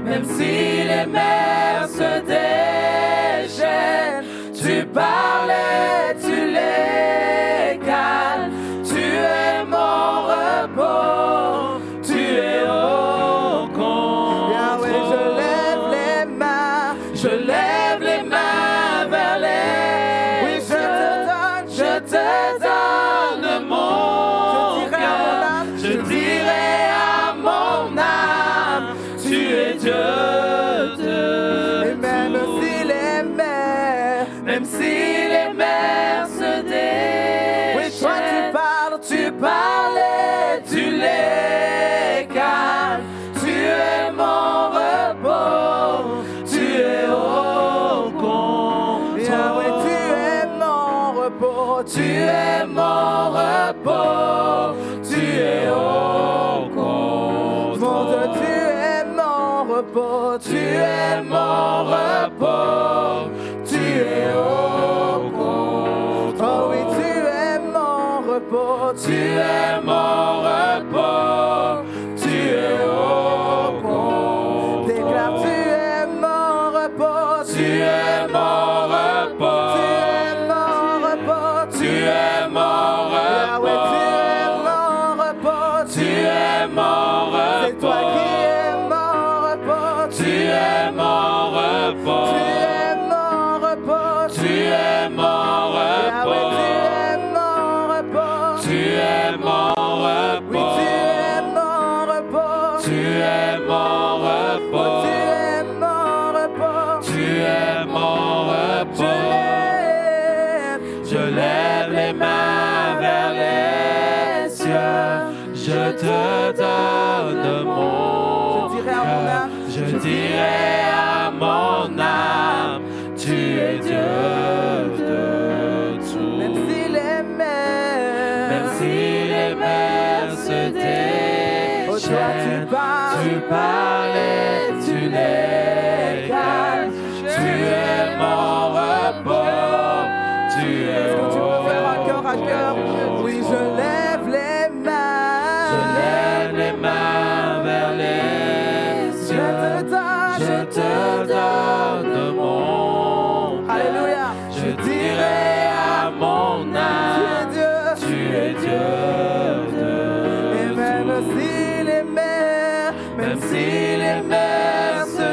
même si les mers se déchaînent, tu parles et tu les calmes, tu es mon repos, tu es au contrôle. Yahweh, je lève les mains, je lève les mains vers les oui, je te donne mon cœur, je dirai à mon âme, tu es Dieu de et même tout. Même si les mers se déchaînent, oui, toi tu parles et tu les calmes, tu es mon repos, tu es au contrôle. Yahweh, tu es mon repos, Tu es mon repos, tu es au contrôle. mon Dieu, tu es mon repos, Tu es mon repos, tu es au contrôle. oh oui, tu es mon repos, Tu es mon repos, tu es au contrôle. déclare, tu es mon repos, Tu es mon repos, tu es mon repos, tu es mon Yahweh, tu es repos, mon repos, tu es mon c'est toi qui repos, es mon repos, tu es mon repos, tu es mon repos, tu es mon Yahweh, tu repos, es mon repos, tu es mon oui, repos, tu es mon repos, tu es mon repos, tu es mon repos, tu es mon repos. Je lève les mains vers les cieux, je te donne mon Je dirai à mon cœur, âme, je dirai à mon âme, tu es Dieu de tout. même si les mers se oh, toi déchaînent, tu tu parles et tu les calmes, tu es mon repos, tu es Est-ce que tu peux faire un cœur à cœur? Oui, je lève les mains. Je lève les mains vers les cieux. Je te donne mon cœur. Alléluia. Je dirai à mon âme, tu es Dieu. Et même si les mers se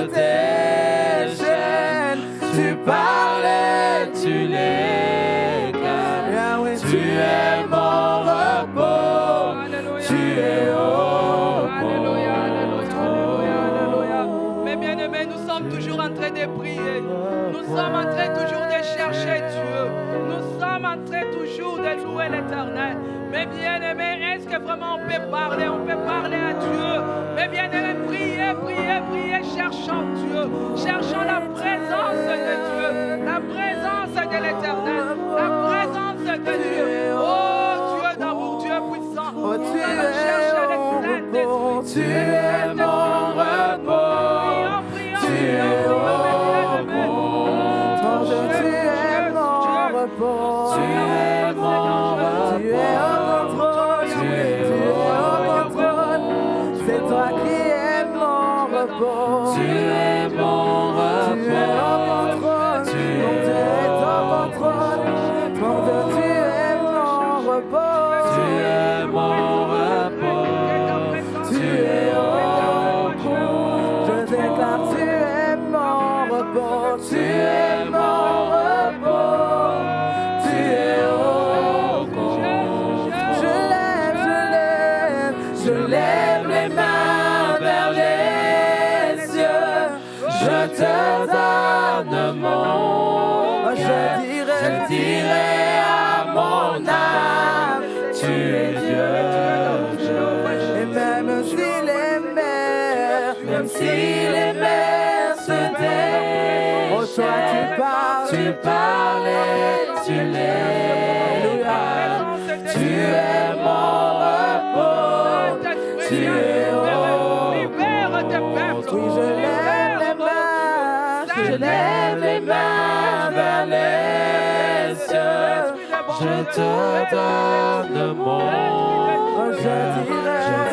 déchaînent, Tu parles et tu les calmes. Yahweh, Tu es mon repos. Tu es au Alléluia, alléluia, alléluia, alléluia. Mes bien-aimés, nous sommes toujours en train de prier. Nous sommes en train toujours de chercher Dieu. Nous sommes en train toujours de louer l'Éternel. Mes bien-aimés, est-ce que vraiment on peut parler? On peut parler à Dieu. Mes bien-aimés, priez, priez, priez. Cherchons Dieu. Cherchons la présence de Dieu. La présence de l'Éternel. La présence de Dieu. Oh Dieu d'amour, Dieu puissant. oh, tu Nous es cherchons le mon Saint-Esprit. repos, Tu es mon repos. Prions, prions, Tu es prions, au prions, mes bien-aimés. mon Dieu, tu es mon repos. Tu es mon Tu es au contrôle, tu es au contrôle. C'est toi qui es mon repos. Tu es mon Tu es au repos. contrôle, Tu mon Dieu es est au contrôle. Mon Dieu, tu es mon repos. Tu es mon repos. Tu es au contrôle. Je déclare, tu es mon repos. Tu es mon repos. Tu es au contrôle. Je lève les mains vers les cieux. Je te donne mon cœur. Je dirai à mon âme, tu es Dieu. Et même si les mers se déchaînent, oh toi Tu parles et tu les calmes. Tu es mon repos. Tu es au oui, je lève les mains vers les cieux. Je te donne mon Oh, je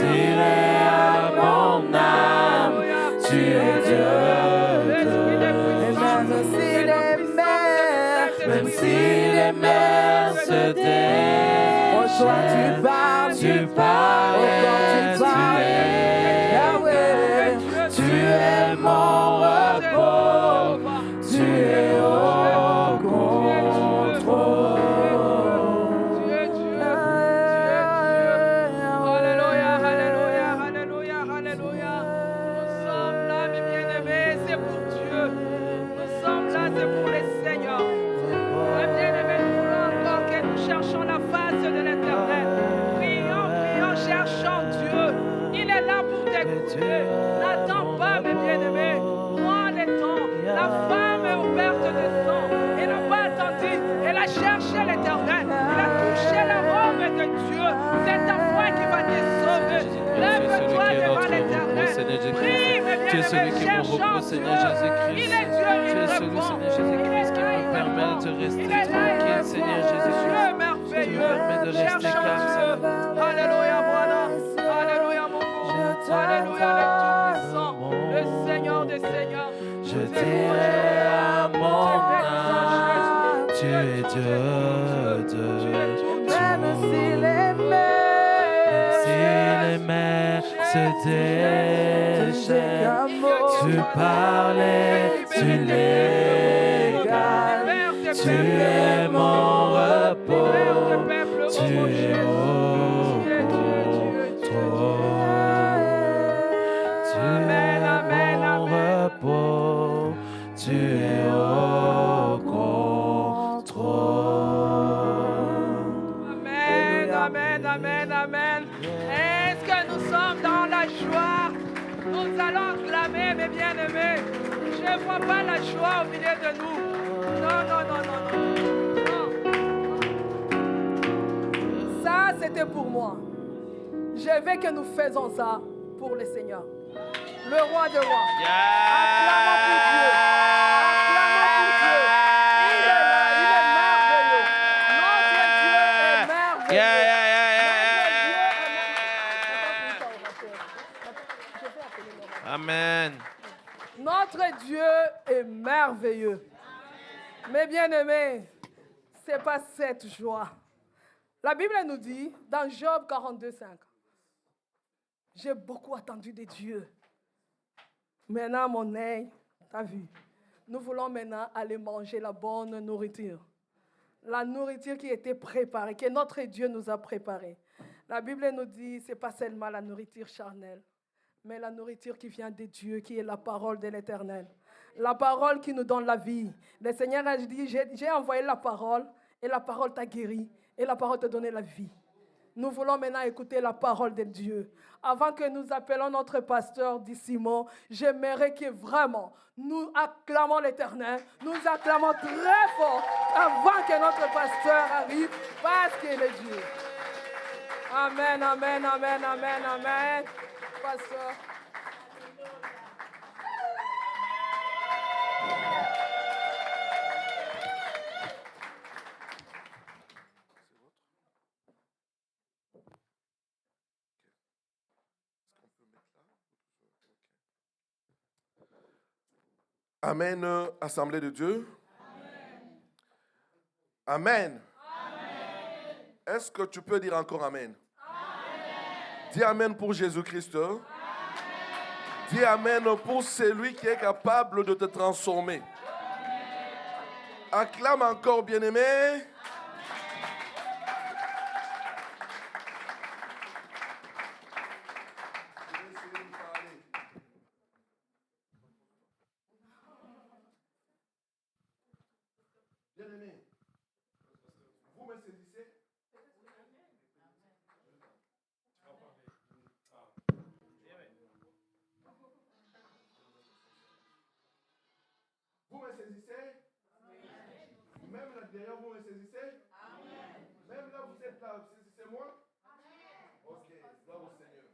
dirai à mon âme, tu es Dieu. Et même si les mers se déchaînent, oh toi tu parles, tu parles, oh quand tu parles, Yahweh, tu es mon repos, tu es au contrôle. Alléluia, alléluia, alléluia, alléluia. Nous sommes là, mes bien-aimés, c'est pour Dieu. Nous sommes là, c'est pour les seigneurs. Mes bien-aimés, nous voulons encore que nous cherchions la face de l'Éternel. Prions, prions, cherchons Dieu. Il est là pour t'écouter. N'attends pas, mes bien-aimés. Prends le temps. La femme est ouverte de sang. Elle n'a pas attendu. Elle a cherché l'Éternel. Elle a touché la robe de Dieu. C'est ta foi qui va te sauver. Lève-toi devant l'Éternel. Prie, mes Tu es celui qui bien-aimés, me repose, cherchons Seigneur Dieu. Jésus-Christ. Il est Dieu, il Tu es celui, répond. Seigneur Jésus-Christ, qui me permet de rester tranquille, Seigneur Jésus-Christ. Dieu merveilleux. Tu me permets de rester Cherchons calme, Dieu. Seigneur. Alléluia, voilà. Alléluia, mon Dieu. Alléluia, le Tout-Puissant. Le Seigneur des Seigneurs. Je dirai à mon âme, tu es Dieu, Dieu. même si les mers se déchaînent, tu parles et tu les calmes. Tu es mon repos, tu es au contrôle. Tu es mon repos, tu es au contrôle. Amen, amen, amen, amen. Est-ce que nous sommes dans la joie? Nous allons acclamer, mes bien-aimés. Je ne vois pas la joie au milieu de nous. Non, non, non, non, non. Ça, c'était pour moi. Je veux que nous faisons ça pour le Seigneur. Le roi des rois. Acclamons pour Dieu. Acclamons pour Dieu. Il est là, il est merveilleux. Notre Dieu est merveilleux. Amen. Notre Dieu est merveilleux. Mes bien-aimés, ce n'est pas cette joie. La Bible nous dit, dans Job 42:5, j'ai beaucoup attendu de Dieu. Maintenant, mon œil, t'as vu, nous voulons maintenant aller manger la bonne nourriture. La nourriture qui était préparée, que notre Dieu nous a préparée. La Bible nous dit, ce n'est pas seulement la nourriture charnelle, mais la nourriture qui vient de Dieu, qui est la parole de l'Éternel. La parole qui nous donne la vie. Le Seigneur a dit, j'ai envoyé la parole, et la parole t'a guéri, et la parole t'a donné la vie. Nous voulons maintenant écouter la parole de Dieu. Avant que nous appelions notre pasteur Simon, j'aimerais que vraiment nous acclamons l'Éternel, nous acclamons très fort avant que notre pasteur arrive, parce qu'il est Dieu. Amen, amen, amen, amen, amen. Pasteur. Amen, assemblée de Dieu. Amen. Amen. Est-ce que tu peux dire encore Amen? Amen. Dis Amen pour Jésus-Christ. Amen. Dis Amen pour celui qui est capable de te transformer. Amen. Acclame encore, bien-aimé. Bien-aimé, vous me saisissez? Vous me saisissez? Même là derrière, vous me saisissez? Même là, vous êtes là, vous saisissez moi? Ok, gloire au Seigneur.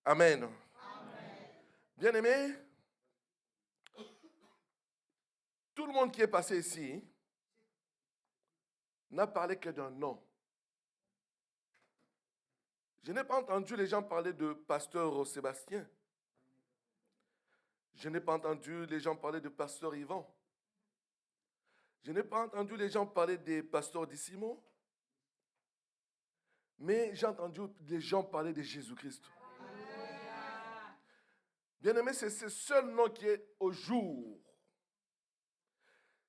Amen. Bien-aimé, tout le monde qui est passé ici n'a parlé que d'un nom. Je n'ai pas entendu les gens parler de pasteur Sébastien. Je n'ai pas entendu les gens parler de pasteur Yvan. Je n'ai pas entendu les gens parler des pasteurs Simon. Mais j'ai entendu les gens parler de Jésus-Christ. Bien-aimé, c'est ce seul nom qui est au jour.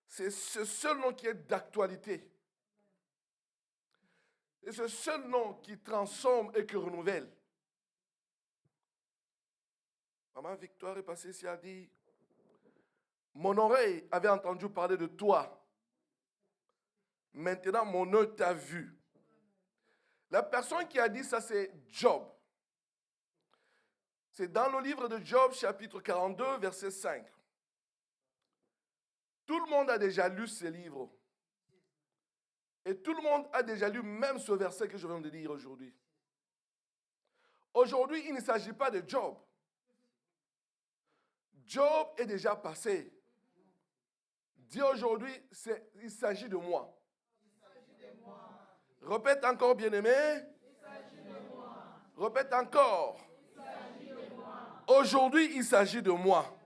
C'est ce seul nom qui est d'actualité. C'est ce seul nom qui transforme et qui renouvelle. Maman Victoire est passée ici et a dit, mon oreille avait entendu parler de toi. Maintenant, mon œil t'a vu. La personne qui a dit ça, c'est Job. C'est dans le livre de Job, chapitre 42, verset 5. Tout le monde a déjà lu ce livre. Et tout le monde a déjà lu même ce verset que je viens de lire aujourd'hui. Aujourd'hui, il ne s'agit pas de Job. Job est déjà passé. Dis aujourd'hui, il s'agit de moi. Répète encore, bien-aimé. Répète encore. Aujourd'hui, il s'agit de moi.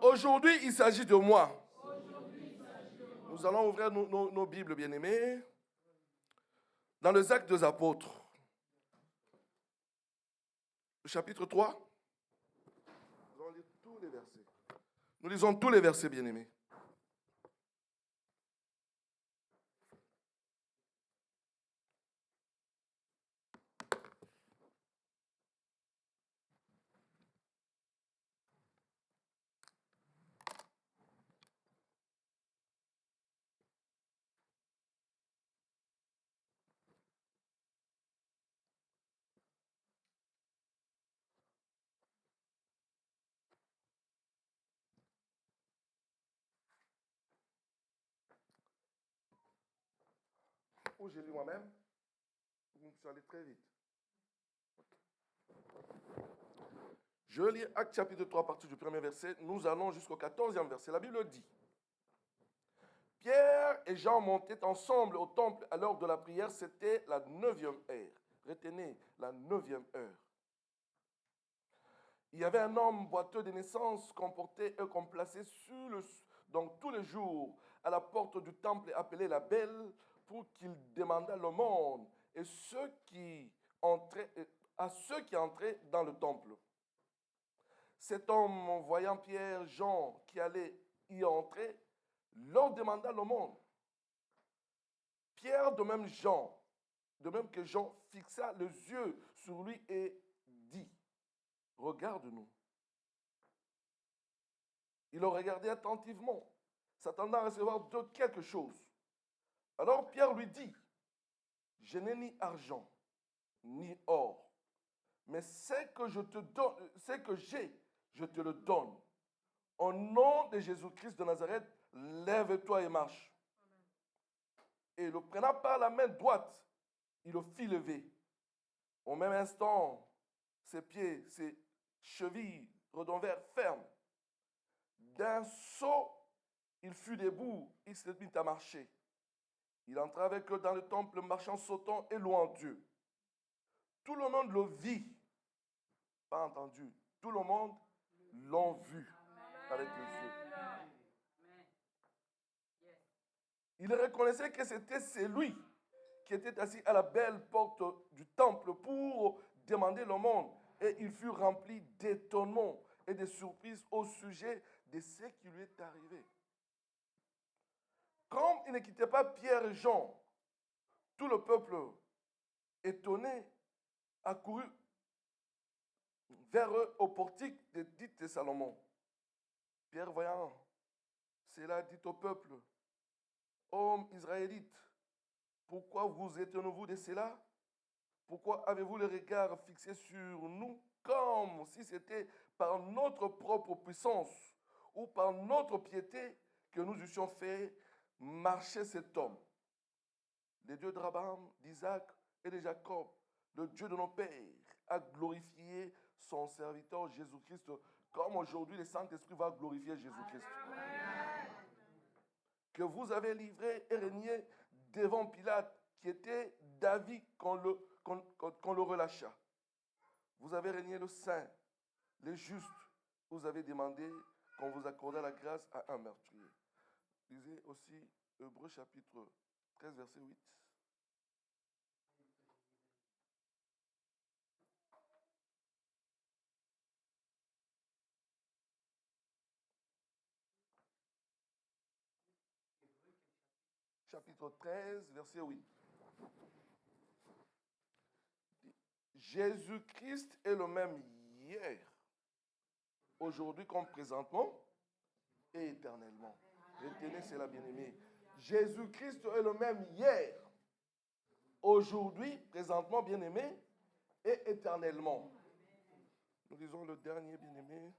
Aujourd'hui, il s'agit de moi. Nous allons ouvrir nos Bibles, bien-aimés, dans les Actes des Apôtres, le chapitre 3. Nous allons lire tous les versets. Nous lisons tous les versets, bien-aimés. Ou j'ai lu moi-même, ou je suis allé très vite. Je lis Actes chapitre 3 à partir du premier verset. Nous allons jusqu'au 14e verset. La Bible dit, Pierre et Jean montaient ensemble au temple à l'heure de la prière. C'était la 9e heure. Retenez, la 9e heure. Il y avait un homme boiteux de naissance qu'on plaçait donc tous les jours à la porte du temple appelé la Belle pour qu'il demandât l'aumône et à ceux qui entraient dans le temple. Cet homme, voyant Pierre, Jean qui allaient y entrer, leur demanda l'aumône. Pierre, de même que Jean, fixa les yeux sur lui et dit, « Regarde-nous. » Il le regardait attentivement, s'attendant à recevoir quelque chose. Alors Pierre lui dit, « Je n'ai ni argent, ni or, mais ce que j'ai, je te le donne. Au nom de Jésus-Christ de Nazareth, lève-toi et marche. » Et le prenant par la main droite, il le fit lever. Au même instant, ses pieds, ses chevilles redevinrent fermes. D'un saut, il fut debout, il se mit à marcher. Il entra avec eux dans le temple, marchant, sautant et louant Dieu. Tout le monde le vit. Pas entendu. Tout le monde l'ont vu avec les yeux. Il reconnaissait que c'était celui qui était assis à la belle porte du temple pour demander l'aumône. Et il fut rempli d'étonnement et de surprise au sujet de ce qui lui est arrivé. Comme il ne quittait pas Pierre et Jean, tout le peuple, étonné, accourut vers eux au portique de Salomon. Pierre, voyant cela, dit au peuple, « Hommes israélites, pourquoi vous étonnez-vous de cela? Pourquoi avez-vous le regard fixé sur nous comme si c'était par notre propre puissance ou par notre piété que nous eussions fait marcher cet homme? Le Dieu d'Abraham, d'Isaac et de Jacob, le Dieu de nos pères, a glorifié son serviteur Jésus-Christ comme aujourd'hui le Saint-Esprit va glorifier Jésus-Christ. Que vous avez livré et régné devant Pilate, qui était d'avis qu'on le relâcha. Vous avez régné le saint, le juste. Vous avez demandé qu'on vous accordât la grâce à un meurtrier. Lisez aussi Hébreux chapitre 13, verset 8. Chapitre 13, verset 8. Jésus-Christ est le même hier, aujourd'hui comme présentement et éternellement. Retenez cela, bien-aimé. Jésus-Christ est le même hier, aujourd'hui, présentement, bien-aimé, et éternellement. Nous lisons le dernier, bien-aimé.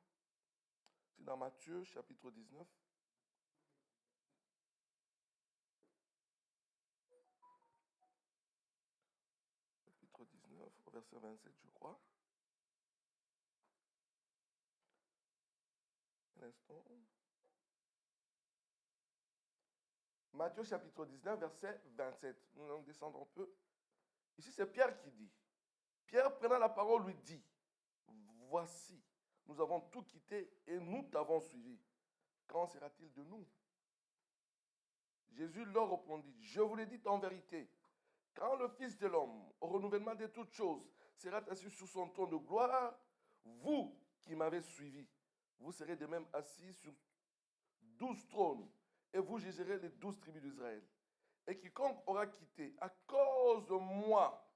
C'est dans Matthieu, chapitre 19. Chapitre 19, au verset 27, je crois. Un instant. Matthieu chapitre 19, verset 27. Nous allons descendre un peu. Ici, c'est Pierre qui dit. Pierre, prenant la parole, lui dit, « Voici, nous avons tout quitté et nous t'avons suivi. Qu'en sera-t-il de nous ?» Jésus leur répondit, « Je vous l'ai dit en vérité, quand le Fils de l'homme, au renouvellement de toutes choses, sera assis sur son trône de gloire, vous qui m'avez suivi, vous serez de même assis sur 12 trônes, et vous jugerez les 12 tribus d'Israël. Et quiconque aura quitté à cause de moi,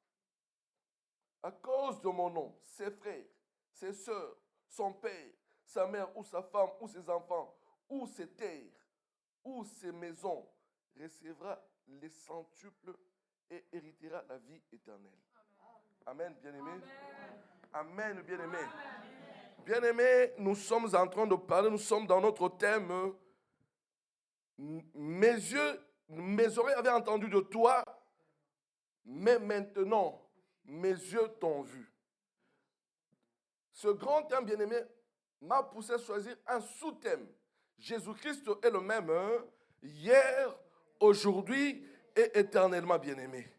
à cause de mon nom, ses frères, ses sœurs, son père, sa mère ou sa femme ou ses enfants, ou ses terres, ou ses maisons, recevra les centuples et héritera la vie éternelle. » Amen, bien-aimé. Amen, bien-aimé. Bien-aimé, nous sommes en train de parler, nous sommes dans notre thème. Mes oreilles avaient entendu de toi, mais maintenant, mes yeux t'ont vu. ce grand thème bien-aimé m'a poussé à choisir un sous-thème. Jésus-Christ est le même hier, aujourd'hui et éternellement bien-aimé.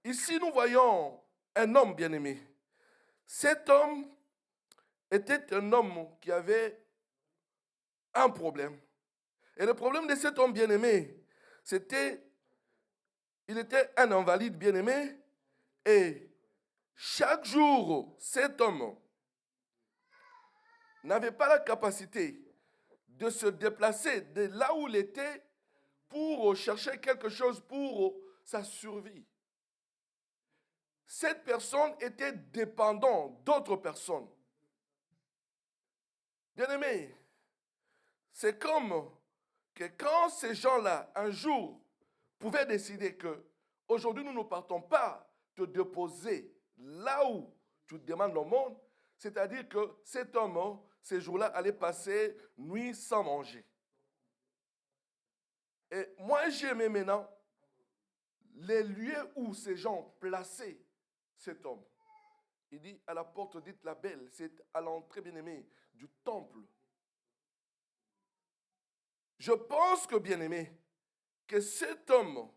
Ici, nous voyons un homme bien-aimé. Cet homme était un homme qui avait un problème. Et le problème de cet homme bien-aimé, il était un invalide bien-aimé. Et chaque jour, cet homme n'avait pas la capacité de se déplacer de là où il était pour chercher quelque chose pour sa survie. Cette personne était dépendante d'autres personnes. Bien-aimé, c'est comme que quand ces gens-là, un jour, pouvaient décider que aujourd'hui nous ne partons pas te déposer là où tu demandes le monde, c'est-à-dire que cet homme, ces jours-là, allait passer nuit sans manger. Et moi, j'aimais maintenant les lieux où ces gens plaçaient cet homme. Il dit à la porte dite la belle, c'est à l'entrée bien-aimée du temple. Je pense que bien-aimé, que cet homme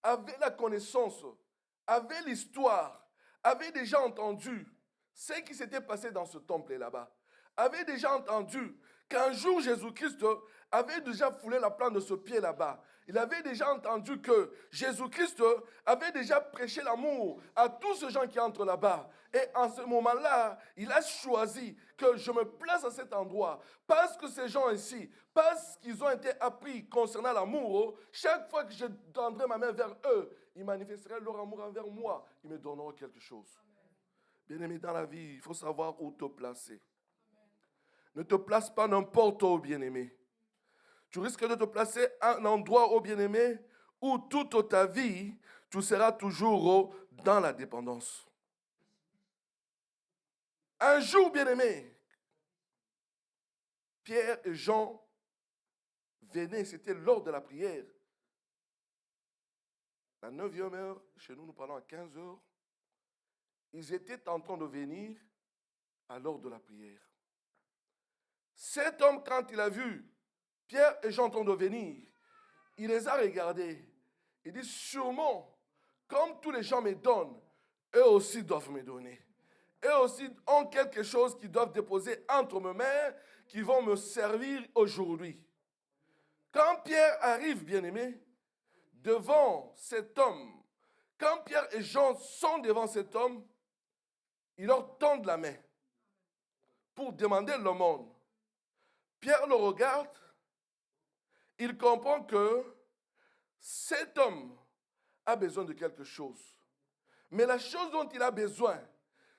avait la connaissance, avait l'histoire, avait déjà entendu ce qui s'était passé dans ce temple là-bas. Avait déjà entendu qu'un jour Jésus-Christ avait déjà foulé la plante de ce pied là-bas. Il avait déjà entendu que Jésus-Christ avait déjà prêché l'amour à tous ces gens qui entrent là-bas. Et en ce moment-là, il a choisi que je me place à cet endroit parce que ces gens ici, parce qu'ils ont été appris concernant l'amour, chaque fois que je tendrai ma main vers eux, ils manifesteraient leur amour envers moi. Ils me donneront quelque chose. Bien-aimé, dans la vie, il faut savoir où te placer. Ne te place pas n'importe où, bien-aimé. Tu risques de te placer à un endroit, ô bien-aimé, où toute ta vie, tu seras toujours dans la dépendance. Un jour, bien-aimé, Pierre et Jean venaient, c'était lors de la prière. La 9e heure, chez nous, nous parlons à 15 heures. Ils étaient en train de venir à l'heure de la prière. Cet homme, quand il a vu Pierre et Jean en train de venir, il les a regardés. Il dit, sûrement, comme tous les gens me donnent, eux aussi doivent me donner. Eux aussi ont quelque chose qu'ils doivent déposer entre mes mains, qui vont me servir aujourd'hui. Quand Pierre arrive, bien-aimé, devant cet homme, quand Pierre et Jean sont devant cet homme, ils leur tendent la main pour demander le monde. Pierre le regarde, il comprend que cet homme a besoin de quelque chose. Mais la chose dont il a besoin,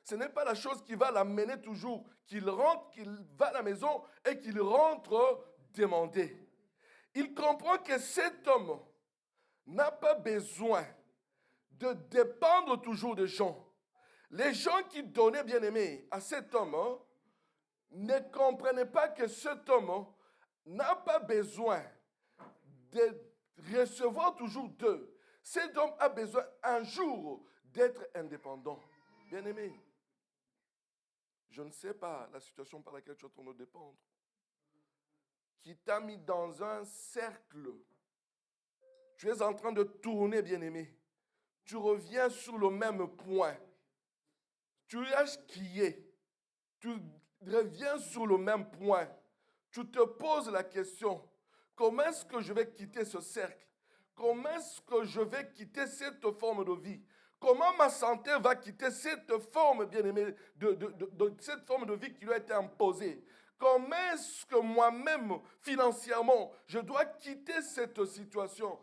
ce n'est pas la chose qui va l'amener toujours, qu'il rentre, qu'il va à la maison et qu'il rentre demander. Il comprend que cet homme n'a pas besoin de dépendre toujours des gens. Les gens qui donnaient, bien aimé, à cet homme, ne comprenaient pas que cet homme n'a pas besoin de recevoir toujours d'eux. Cet homme a besoin un jour d'être indépendant. Bien-aimé, je ne sais pas la situation par laquelle tu es en train de dépendre, qui t'a mis dans un cercle. Tu es en train de tourner, bien-aimé. Tu reviens sur le même point. Tu as skié. Tu reviens sur le même point. Tu te poses la question, comment est-ce que je vais quitter ce cercle? Comment est-ce que je vais quitter cette forme de vie? Comment ma santé va quitter cette forme, bien-aimée, de cette forme de vie qui lui a été imposée? Comment est-ce que moi-même, financièrement, je dois quitter cette situation?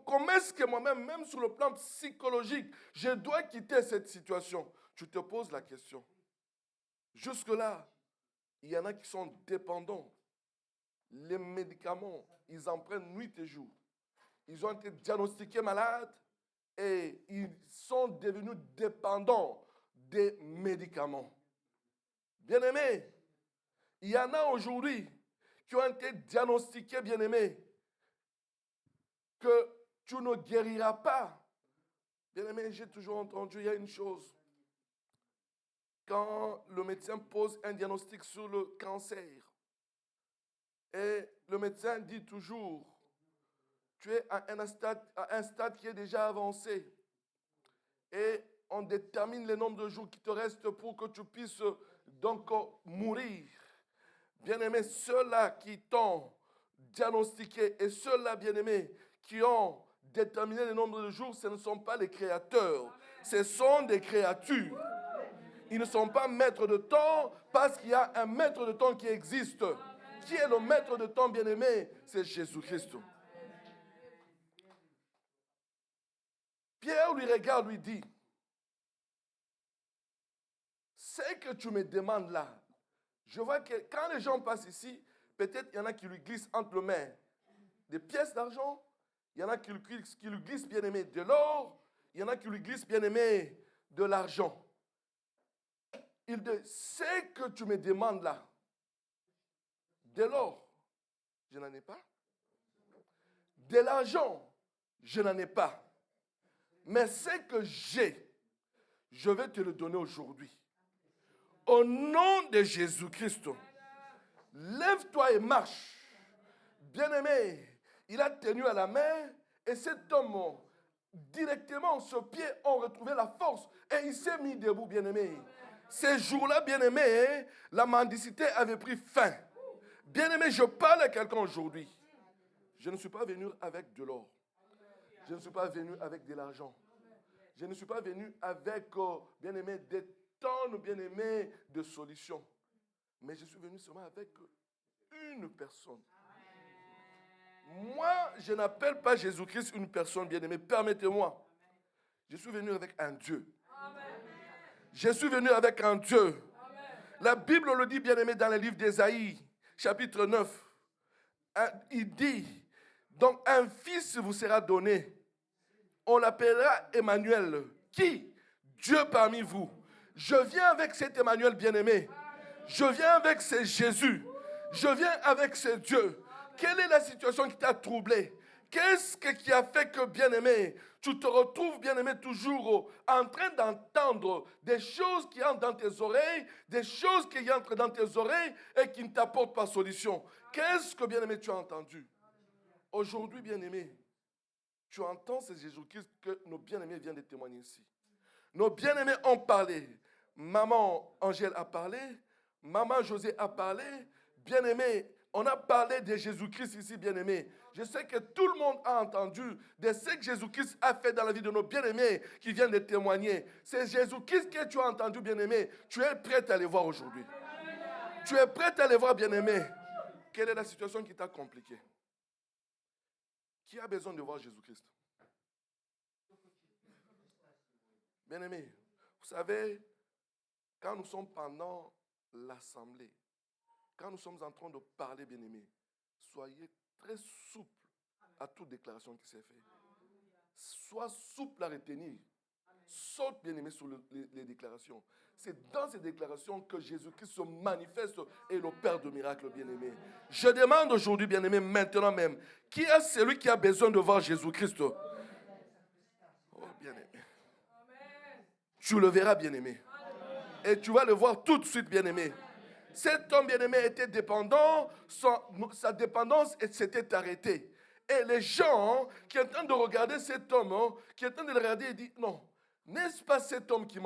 Comment est-ce que moi-même, même sur le plan psychologique, je dois quitter cette situation? Tu te poses la question. Jusque-là, il y en a qui sont dépendants. Les médicaments, ils en prennent nuit et jour. Ils ont été diagnostiqués malades et ils sont devenus dépendants des médicaments. Bien-aimés, il y en a aujourd'hui qui ont été diagnostiqués, bien-aimés, que tu ne guériras pas. Bien-aimés, j'ai toujours entendu, il y a une chose. quand le médecin pose un diagnostic sur le cancer. Et le médecin dit toujours, tu es à un stade qui est déjà avancé. Et on détermine le nombre de jours qui te restent pour que tu puisses donc mourir. Bien-aimés, ceux-là qui t'ont diagnostiqué et ceux-là, bien-aimés, qui ont déterminé le nombre de jours, ce ne sont pas les créateurs. Ce sont des créatures. Ils ne sont pas maîtres de temps parce qu'il y a un maître de temps qui existe. Qui est le maître de temps, bien-aimé? C'est Jésus-Christ. Pierre lui regarde, lui dit, ce que tu me demandes là, je vois que quand les gens passent ici, peut-être il y en a qui lui glissent entre les mains des pièces d'argent, il y en a qui lui glissent, bien-aimé, de l'or, il y en a qui lui glissent, bien-aimé, de l'argent. Il dit, ce que tu me demandes là, de l'or, je n'en ai pas. De l'argent, je n'en ai pas. Mais ce que j'ai, je vais te le donner aujourd'hui. Au nom de Jésus-Christ, lève-toi et marche. Bien-aimé, il a tenu à la main et cet homme, directement, ses pieds ont retrouvé la force et il s'est mis debout, bien-aimé. Ces jours-là, bien-aimé, la mendicité avait pris fin. Bien-aimé, je parle à quelqu'un aujourd'hui. Je ne suis pas venu avec de l'or. Je ne suis pas venu avec de l'argent. Je ne suis pas venu avec, bien-aimé, des tonnes, bien-aimé, de solutions. Mais je suis venu seulement avec une personne. Moi, je n'appelle pas Jésus-Christ une personne, bien-aimé. Permettez-moi. Je suis venu avec un Dieu. Je suis venu avec un Dieu. La Bible le dit, bien-aimé, dans le livre d'Ésaïe, chapitre 9. Il dit, donc un fils vous sera donné. On l'appellera Emmanuel. Qui? Dieu parmi vous. Je viens avec cet Emmanuel bien-aimé. Je viens avec ce Jésus. Je viens avec ce Dieu. Quelle est la situation qui t'a troublé? Qu'est-ce qui a fait que, bien-aimé, tu te retrouves, bien-aimé, toujours en train d'entendre des choses qui entrent dans tes oreilles, des choses qui entrent dans tes oreilles et qui ne t'apportent pas solution? Qu'est-ce que, bien-aimé, tu as entendu? Aujourd'hui, bien-aimé, tu entends, c'est Jésus-Christ que nos bien-aimés viennent de témoigner ici. Nos bien-aimés ont parlé. Maman Angèle a parlé. Maman José a parlé. Bien-aimé, on a parlé de Jésus-Christ ici, bien-aimé. Je sais que tout le monde a entendu de ce que Jésus-Christ a fait dans la vie de nos bien-aimés qui viennent de témoigner. C'est Jésus-Christ que tu as entendu, bien-aimé. Tu es prêt à les voir aujourd'hui. Tu es prêt à les voir, bien-aimé. Quelle est la situation qui t'a compliqué? Qui a besoin de voir Jésus-Christ? Bien-aimé, vous savez, quand nous sommes pendant l'assemblée, quand nous sommes en train de parler, bien-aimé, soyez très souple à toute déclaration qui s'est faite. Sois souple à retenir. Saute, bien-aimé, sur les déclarations. C'est dans ces déclarations que Jésus-Christ se manifeste et le Père de miracles, bien-aimé. Je demande aujourd'hui, bien-aimé, maintenant même, qui est celui qui a besoin de voir Jésus-Christ? Oh, bien-aimé. Tu le verras, bien-aimé. Et tu vas le voir tout de suite, bien-aimé. Cet homme, bien-aimé, était dépendant. Sa dépendance s'était arrêtée. Et les gens qui sont en train de regarder cet homme, qui sont en train de le regarder, ils disent, non, n'est-ce pas cet homme qui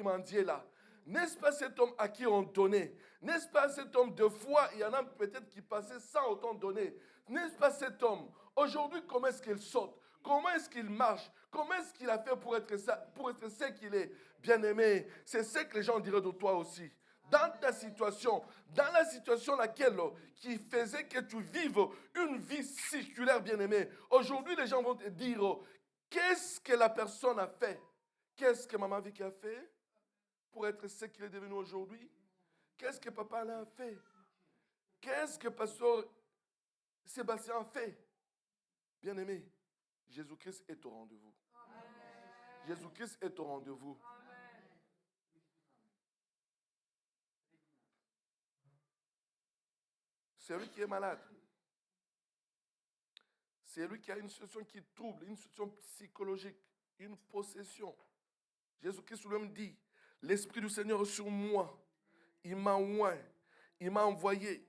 mendiait là? N'est-ce pas cet homme à qui on donnait? N'est-ce pas cet homme de foi? Il y en a peut-être qui passaient sans autant donner. N'est-ce pas cet homme? Aujourd'hui, comment est-ce qu'il saute? Comment est-ce qu'il marche? Comment est-ce qu'il a fait pour être ce qu'il est? Bien-aimé, c'est ce que les gens diraient de toi aussi. Dans ta situation, dans la situation laquelle qui faisait que tu vives une vie circulaire, bien-aimé. Aujourd'hui, les gens vont te dire, qu'est-ce que la personne a fait? Qu'est-ce que maman Vicky a fait pour être ce qu'il est devenu aujourd'hui? Qu'est-ce que papa Alain a fait? Qu'est-ce que pasteur Sébastien a fait? Bien-aimé, Jésus-Christ est au rendez-vous. Jésus-Christ est au rendez-vous. C'est lui qui est malade. C'est lui qui a une situation qui trouble, une situation psychologique, une possession. Jésus-Christ lui-même dit, L'Esprit du Seigneur est sur moi. Il m'a oint. Il m'a envoyé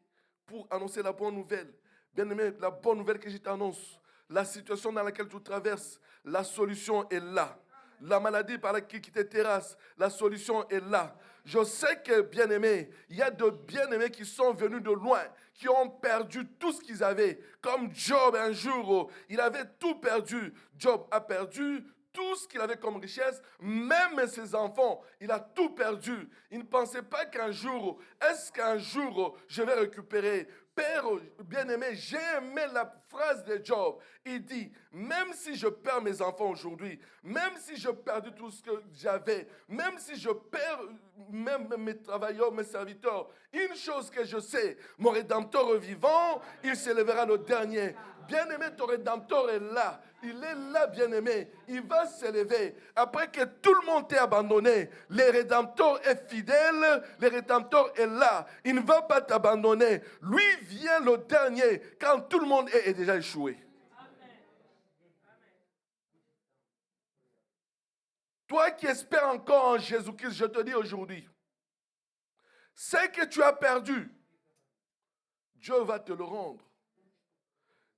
pour annoncer la bonne nouvelle. Bien-aimé, la bonne nouvelle que je t'annonce, la situation dans laquelle tu traverses, la solution est là. La maladie par laquelle qui te terrasse, la solution est là. Je sais que, bien-aimés, il y a de bien-aimés qui sont venus de loin, qui ont perdu tout ce qu'ils avaient. Comme Job, un jour, il avait tout perdu. Job a perdu tout ce qu'il avait comme richesse, même ses enfants, il a tout perdu. Il ne pensait pas qu'un jour, est-ce qu'un jour, je vais récupérer? Père bien-aimé, j'ai aimé la phrase de Job. Il dit, même si je perds mes enfants aujourd'hui, même si je perds tout ce que j'avais, même si je perds même mes travailleurs, mes serviteurs, une chose que je sais, mon Rédempteur est vivant, il s'élèvera le dernier. Bien-aimé, ton Rédempteur est là. Il est là, bien-aimé. Il va s'élever. Après que tout le monde t'ait abandonné, le Rédempteur est fidèle. Le Rédempteur est là. Il ne va pas t'abandonner. Lui vient le dernier quand tout le monde est déjà échoué. Toi qui espères encore en Jésus-Christ, je te dis aujourd'hui, ce que tu as perdu, Dieu va te le rendre.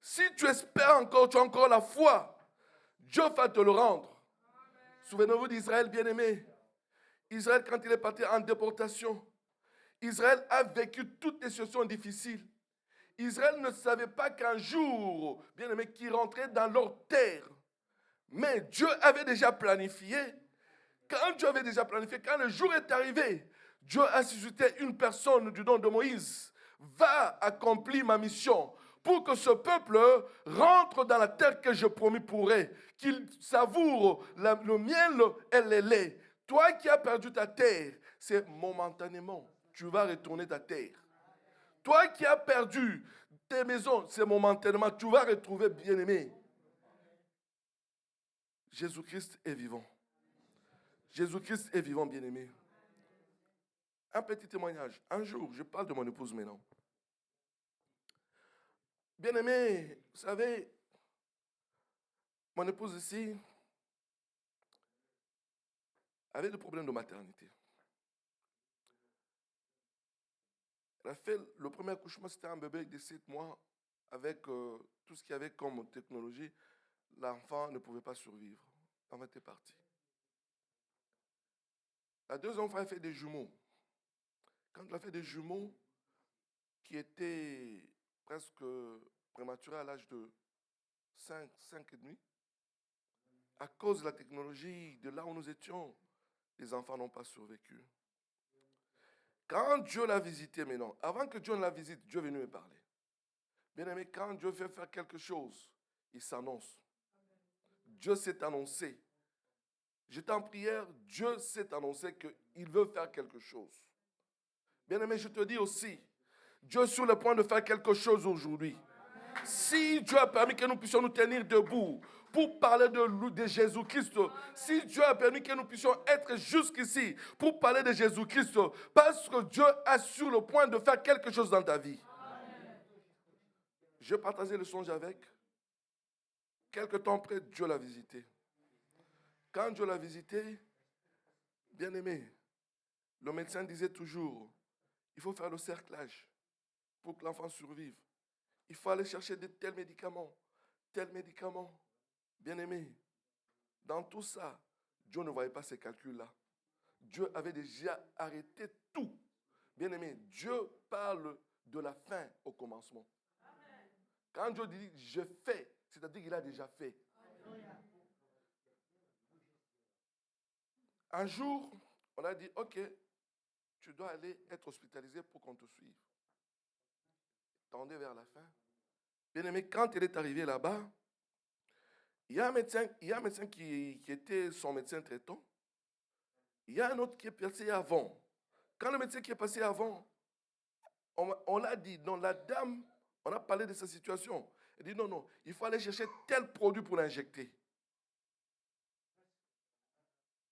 Si tu espères encore, tu as encore la foi, Dieu va te le rendre. Souvenez-vous d'Israël, bien-aimé. Israël, quand il est parti en déportation, Israël a vécu toutes les situations difficiles. Israël ne savait pas qu'un jour, bien-aimé, qu'ils rentraient dans leur terre. Mais Dieu avait déjà planifié. Quand Dieu avait déjà planifié, quand le jour est arrivé, Dieu a suscité une personne du nom de Moïse. Va accomplir ma mission pour que ce peuple rentre dans la terre que je promis pour eux, qu'il savoure le miel et le lait. Toi qui as perdu ta terre, c'est momentanément. Tu vas retourner ta terre. Toi qui as perdu tes maisons, c'est momentanément. Tu vas retrouver bien-aimé. Jésus-Christ est vivant. Jésus-Christ est vivant, bien-aimé. Un petit témoignage. Un jour, je parle de mon épouse maintenant. Bien-aimé, vous savez, mon épouse ici avait des problèmes de maternité. Elle a fait le premier accouchement, c'était un bébé de 7 mois avec tout ce qu'il y avait comme technologie. L'enfant ne pouvait pas survivre. L'enfant était parti. La deuxième fois, elle a fait des jumeaux. Quand elle a fait des jumeaux qui étaient presque prématurés à l'âge de 5 et demi, à cause de la technologie, de là où nous étions, les enfants n'ont pas survécu. Quand Dieu l'a visité maintenant, avant que Dieu ne la visite, Dieu est venu me parler. Bien aimé, quand Dieu veut faire quelque chose, il s'annonce. Dieu s'est annoncé. J'étais en prière, Dieu s'est annoncé qu'il veut faire quelque chose. Bien aimé, je te dis aussi, Dieu est sur le point de faire quelque chose aujourd'hui. Si Dieu a permis que nous puissions nous tenir debout pour parler de Jésus-Christ, si Dieu a permis que nous puissions être jusqu'ici pour parler de Jésus-Christ, parce que Dieu est sur le point de faire quelque chose dans ta vie. Je partageais le songe avec. Quelque temps après, Dieu l'a visité. Quand Dieu l'a visité, bien aimé, le médecin disait toujours, il faut faire le cerclage pour que l'enfant survive. Il faut aller chercher de tels médicaments. Bien aimé, dans tout ça, Dieu ne voyait pas ces calculs-là. Dieu avait déjà arrêté tout. Bien aimé, Dieu parle de la fin au commencement. Amen. Quand Dieu dit « je fais », c'est-à-dire qu'il a déjà fait. Amen. Un jour, on a dit « ok, tu dois aller être hospitalisé pour qu'on te suive. » Tendez vers la fin. Bien aimé, quand elle est arrivée là-bas, il y a un médecin qui était son médecin traitant. Il y a un autre qui est passé avant. Quand le médecin qui est passé avant, on l'a dit, non, la dame, on a parlé de sa situation. Elle dit non, il faut aller chercher tel produit pour l'injecter.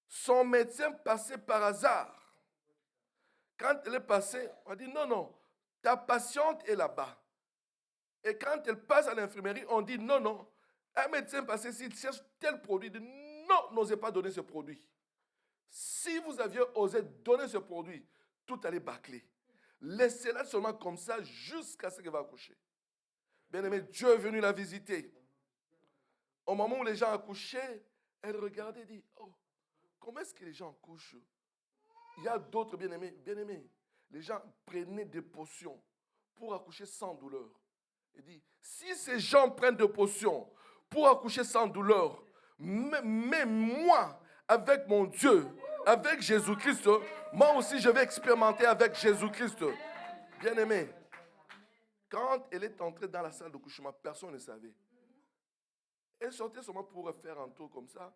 Son médecin passait par hasard. Quand elle est passée, on a dit non, ta patiente est là-bas. Et quand elle passe à l'infirmerie, on dit non. Un médecin passé, s'il cherche tel produit, il dit non, n'osez pas donner ce produit. Si vous aviez osé donner ce produit, tout allait bâcler. Laissez-la seulement comme ça jusqu'à ce qu'elle va accoucher. Bien-aimé, Dieu est venu la visiter. Au moment où les gens accouchaient, elle regardait et dit, oh, comment est-ce que les gens accouchent? Il y a d'autres bien-aimés. Bien-aimés, les gens prenaient des potions pour accoucher sans douleur. Il dit, si ces gens prennent des potions pour accoucher sans douleur, mais moi, avec mon Dieu, avec Jésus-Christ, moi aussi je vais expérimenter avec Jésus-Christ. Bien-aimé, quand elle est entrée dans la salle d'accouchement, personne ne savait. Elle sortait seulement pour faire un tour comme ça.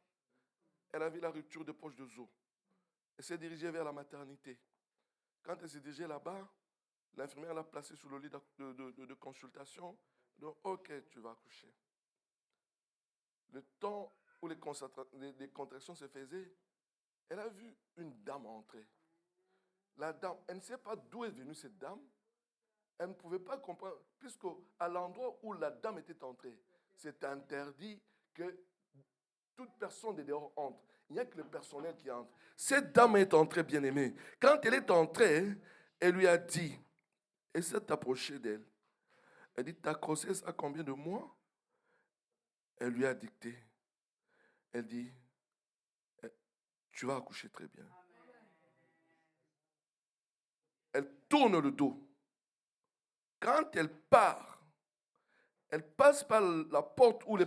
Elle avait la rupture de poche de os. Elle s'est dirigée vers la maternité. Quand elle s'est dirigée là-bas, l'infirmière l'a placée sur le lit de consultation. Donc, ok, tu vas accoucher. Le temps où les contractions se faisaient, elle a vu une dame entrer. La dame, elle ne sait pas d'où est venue cette dame. Elle ne pouvait pas comprendre, puisqu'à l'endroit où la dame était entrée, c'est interdit que toute personne de dehors entre. Il n'y a que le personnel qui entre. Cette dame est entrée, bien-aimée. Quand elle est entrée, elle lui a dit, elle s'est approchée d'elle. Elle dit, ta grossesse a combien de mois? Elle lui a dicté. Elle dit, tu vas accoucher très bien. Elle tourne le dos. Quand elle part, elle passe par la porte où les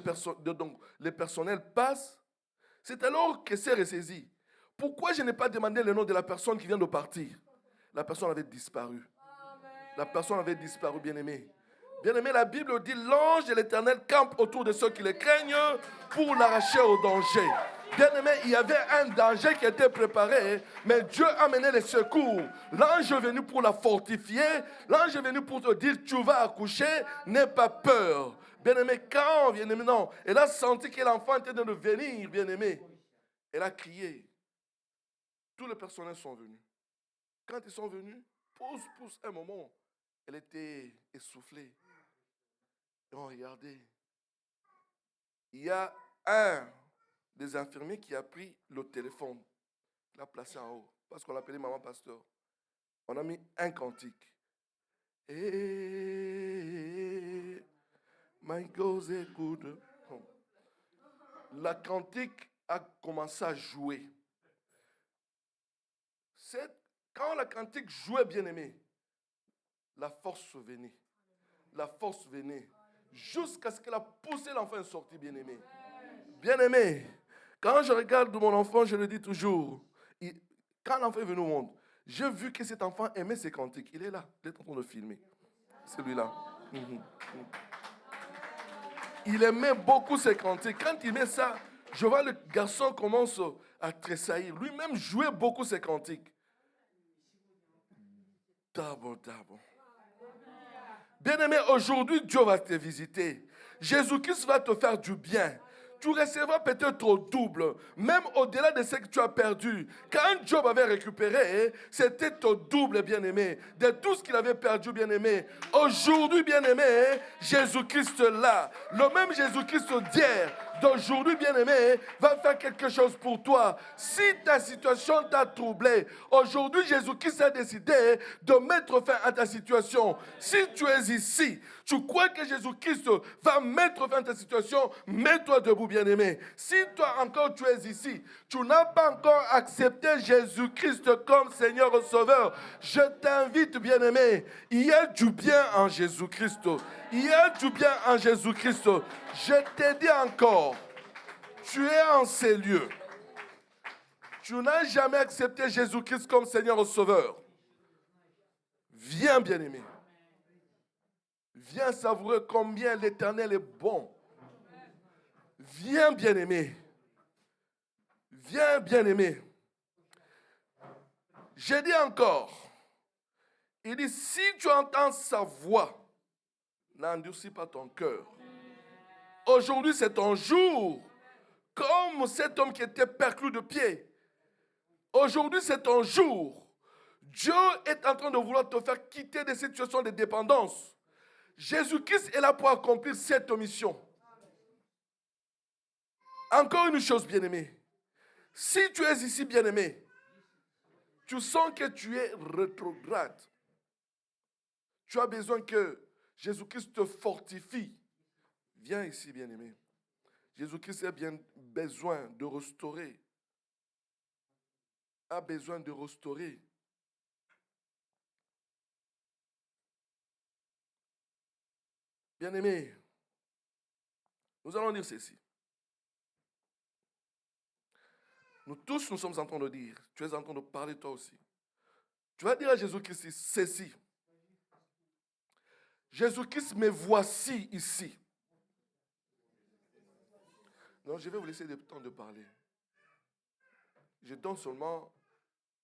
personnels passent. C'est alors qu'elle s'est ressaisie. Pourquoi je n'ai pas demandé le nom de la personne qui vient de partir? La personne avait disparu. La personne avait disparu, bien-aimé. Bien-aimé, la Bible dit, l'ange de l'Éternel campe autour de ceux qui le craignent pour l'arracher au danger. Bien-aimé, il y avait un danger qui était préparé, mais Dieu a mené les secours. L'ange est venu pour la fortifier. L'ange est venu pour te dire, tu vas accoucher, n'aie pas peur. Bien-aimé, quand, bien-aimé, non, elle a senti que l'enfant était en train de venir, bien-aimé. Elle a crié. Tous les personnels sont venus. Quand ils sont venus, pousse, un moment, elle était essoufflée. Et on regardait. Il y a un des infirmiers qui a pris le téléphone, l'a placé en haut, parce qu'on l'appelait maman pasteur. On a mis un cantique. Et my God is good. La cantique a commencé à jouer. Quand la cantique jouait, bien-aimé, la force venait. La force venait. Jusqu'à ce qu'elle a poussé l'enfant sorti, bien-aimé. Bien-aimé, quand je regarde mon enfant, je le dis toujours, quand l'enfant est venu au monde, j'ai vu que cet enfant aimait ses cantiques. Il est là, il est en train de filmer. Celui-là. Il aimait beaucoup ses cantiques. Quand il met ça, je vois le garçon commence à tressaillir. Lui-même jouait beaucoup ses cantiques. D'abord. Bien-aimé, aujourd'hui, Dieu va te visiter. Jésus-Christ va te faire du bien. Tu recevras peut-être au double, même au-delà de ce que tu as perdu. Quand Job avait récupéré, c'était au double, bien-aimé, de tout ce qu'il avait perdu, bien-aimé. Aujourd'hui, bien-aimé, Jésus-Christ là, le même Jésus-Christ d'hier, d'aujourd'hui, bien-aimé, va faire quelque chose pour toi. Si ta situation t'a troublé, aujourd'hui, Jésus-Christ a décidé de mettre fin à ta situation. Si tu es ici, tu crois que Jésus-Christ va mettre fin à ta situation, mets-toi debout, bien-aimé. Si toi encore tu es ici, tu n'as pas encore accepté Jésus-Christ comme Seigneur et Sauveur, je t'invite, bien-aimé, il y a du bien en Jésus-Christ. Il y a du bien en Jésus-Christ. Je te dis encore, tu es en ces lieux. Tu n'as jamais accepté Jésus-Christ comme Seigneur et Sauveur. Viens, bien-aimé. Viens savourer combien l'Éternel est bon. Viens, bien-aimé. Viens, bien-aimé. Je dis encore, il dit, si tu entends sa voix, n'endurcis pas ton cœur. Aujourd'hui, c'est ton jour. Comme cet homme qui était perclus de pied. Aujourd'hui, c'est ton jour. Dieu est en train de vouloir te faire quitter des situations de dépendance. Jésus-Christ est là pour accomplir cette mission. Encore une chose, bien-aimé. Si tu es ici, bien-aimé, tu sens que tu es rétrograde. Tu as besoin que Jésus-Christ te fortifie. Viens ici, bien-aimé. Jésus-Christ a bien besoin de restaurer. A besoin de restaurer. Bien-aimé, nous allons dire ceci. Nous tous, nous sommes en train de dire, tu es en train de parler toi aussi. Tu vas dire à Jésus-Christ ceci. Jésus-Christ, me voici ici. Non, je vais vous laisser le temps de parler. Je donne seulement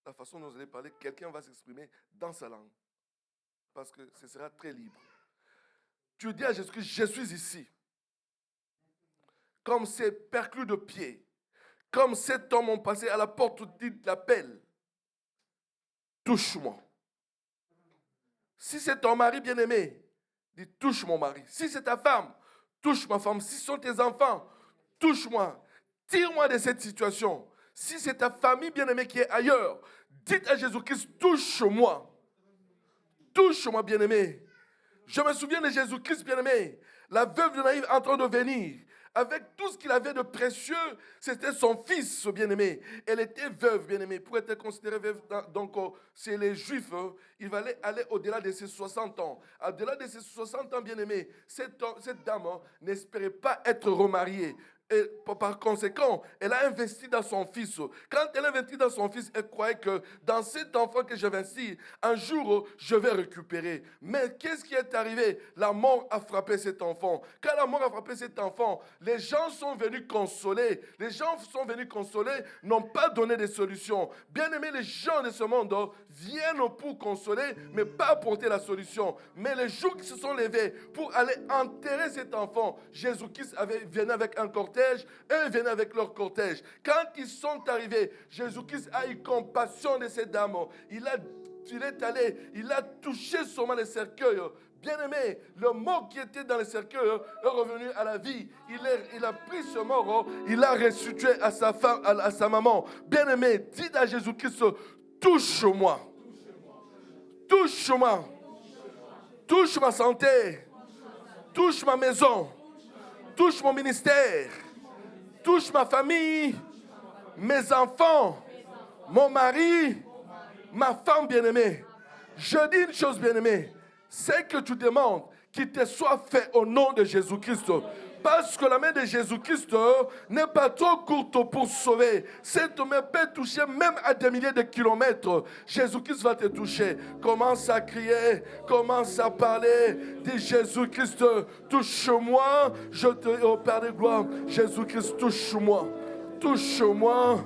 la façon dont vous allez parler. Quelqu'un va s'exprimer dans sa langue. Parce que ce sera très libre. Tu dis à Jésus-Christ, je suis ici. Comme ces perclus de pied. Comme cet homme ont passé à la porte de l'appel. Touche-moi. Si c'est ton mari bien-aimé, dis touche mon mari. Si c'est ta femme, touche ma femme. Si ce sont tes enfants, touche-moi. Tire-moi de cette situation. Si c'est ta famille bien-aimée qui est ailleurs, dites à Jésus-Christ, touche-moi. Touche-moi bien-aimé. Je me souviens de Jésus-Christ bien-aimé. La veuve de Naïm en train de venir. Avec tout ce qu'il avait de précieux, c'était son fils bien-aimé. Elle était veuve bien-aimé. Pour être considérée veuve, donc chez les Juifs, il fallait aller au-delà de ses 60 ans. Au-delà de ses 60 ans bien-aimé, cette dame n'espérait pas être remariée. Et par conséquent, elle a investi dans son fils. Quand elle a investi dans son fils, elle croyait que dans cet enfant que j'investis, un jour, je vais récupérer. Mais qu'est-ce qui est arrivé? La mort a frappé cet enfant. Quand la mort a frappé cet enfant, les gens sont venus consoler. Les gens sont venus consoler, n'ont pas donné de solution. Bien aimé, les gens de ce monde viennent pour consoler, mais pas apporter la solution. Mais les jours qui se sont levés pour aller enterrer cet enfant, Jésus-Christ venait avec un cortège. Eux venaient avec leur cortège. Quand ils sont arrivés, Jésus-Christ a eu compassion de ces dames. Il est allé, il a touché seulement les cercueils. Bien-aimé, le mort qui était dans les cercueils est revenu à la vie. Il a pris ce mort, il l'a restitué à sa femme, à sa maman. Bien-aimé, dites à Jésus-Christ, touche-moi. Touche-moi. Touche ma santé. Touche ma maison. Touche mon ministère. Touche ma famille, mes enfants, mon mari, ma femme bien-aimée. Je dis une chose bien-aimée. C'est que tu demandes qu'il te soit fait au nom de Jésus-Christ. Parce que la main de Jésus-Christ n'est pas trop courte pour sauver. Cette main peut toucher même à des milliers de kilomètres. Jésus-Christ va te toucher. Commence à crier, commence à parler. Dis Jésus-Christ, touche-moi. Je te au Père de gloire. Jésus-Christ, touche-moi. Touche-moi.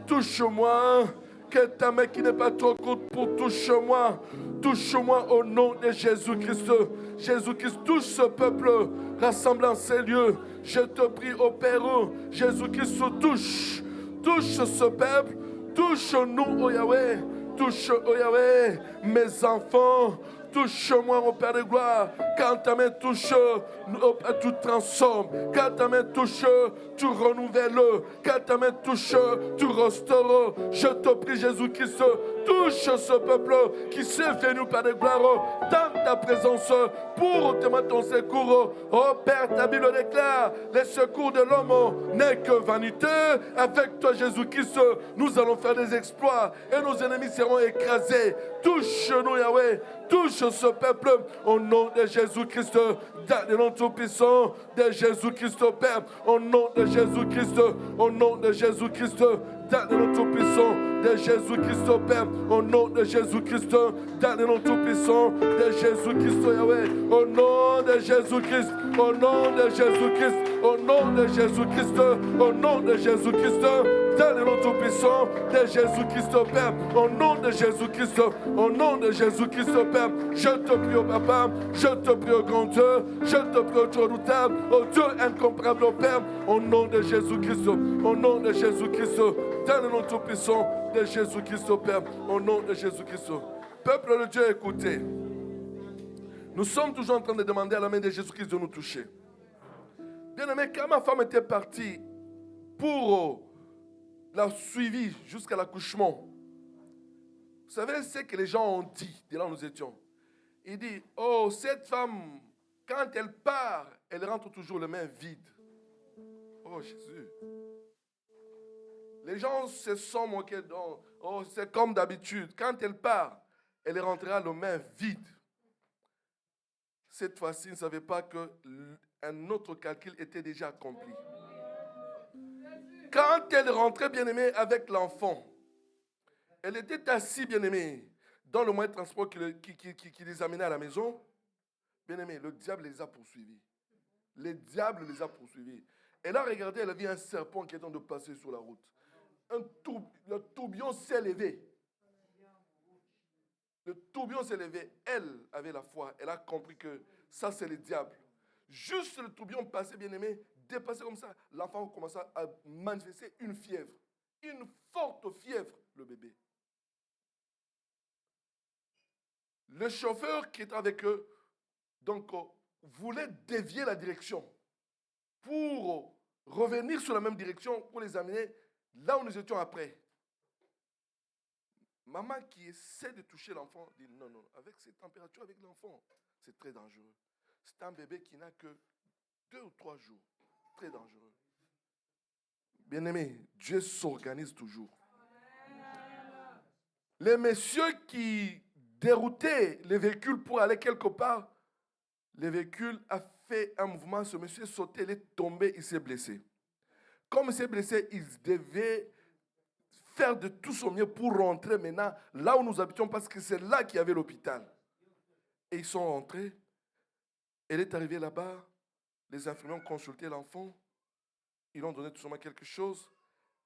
Touche-moi. Que ta main qui n'est pas trop courte pour touche-moi. Touche-moi au nom de Jésus-Christ. Jésus-Christ, touche ce peuple rassemblant ces lieux. Je te prie, ô Père, Jésus-Christ, touche. Touche ce peuple. Touche-nous, ô Yahweh. Touche, ô Yahweh, mes enfants. Touche-moi, mon Père de gloire. Quand ta main touche, tu transformes. Quand ta main touche, tu renouvelles. Quand ta main touche, tu restaures. Je te prie, Jésus-Christ, touche ce peuple qui s'est venu, Père de gloire, dans ta présence pour te mettre ton secours. Oh Père, ta Bible déclare, les secours de l'homme n'est que vanité. Avec toi, Jésus-Christ, nous allons faire des exploits et nos ennemis seront écrasés. Touche-nous, Yahweh. Touche ce peuple au nom de Jésus-Christ, dans le nom tout-puissant de Jésus-Christ, Père, au nom de Jésus-Christ, au nom de Jésus-Christ, dans le nom tout-puissant de Jésus-Christ, Père, au nom de Jésus-Christ, dans le nom tout-puissant de Jésus-Christ, Yahweh, au nom de Jésus-Christ, au nom de Jésus-Christ, au nom de Jésus-Christ, au nom de Jésus-Christ, dans le nom tout-puissant de Jésus-Christ, Père, au nom de Jésus-Christ, au nom de Jésus-Christ, Père, je te prie, au Papa, je te prie, au grand Dieu, je te prie, au Dieu redoutable, au Dieu incomparable, au Père, au nom de Jésus-Christ, au nom de Jésus-Christ, dans le nom tout-puissant de Jésus-Christ, Père, au nom de Jésus-Christ. Peuple de Dieu, écoutez, nous sommes toujours en train de demander à la main de Jésus-Christ de nous toucher. Bien aimé, quand ma femme était partie pour l'a suivi jusqu'à l'accouchement. Vous savez ce que les gens ont dit de là où nous étions? Il dit, oh, cette femme, quand elle part, elle rentre toujours les mains vides. Oh, Jésus. Les gens se sont moqués. Oh, c'est comme d'habitude. Quand elle part, elle rentrera les mains vides. Cette fois-ci, il ne savait pas qu'un autre calcul était déjà accompli. Quand elle rentrait, bien-aimée, avec l'enfant, elle était assise, bien-aimée, dans le moyen de transport qui les amenait à la maison. Bien-aimée, le diable les a poursuivis. Le diable les a poursuivis. Elle a regardé, elle a vu un serpent qui est en train de passer sur la route. Le tourbillon s'est levé. Le tourbillon s'est levé. Elle avait la foi. Elle a compris que ça, c'est le diable. Juste le tourbillon passé, bien-aimé, dépassé comme ça. L'enfant commença à manifester une fièvre. Une forte fièvre, le bébé. Le chauffeur qui était avec eux, donc, voulait dévier la direction pour revenir sur la même direction pour les amener là où nous étions après. Maman qui essaie de toucher l'enfant dit non, non, avec cette température avec l'enfant, c'est très dangereux. C'est un bébé qui n'a que 2 ou 3 jours. Très dangereux. Bien-aimé, Dieu s'organise toujours. Les messieurs qui déroutaient les véhicules pour aller quelque part, le véhicule a fait un mouvement, ce monsieur est sauté, il est tombé, il s'est blessé. Comme il s'est blessé, il devait faire de tout son mieux pour rentrer maintenant là où nous habitions parce que c'est là qu'il y avait l'hôpital. Et ils sont rentrés. Elle est arrivée là-bas. Les infirmiers ont consulté l'enfant. Ils lui ont donné tout simplement quelque chose.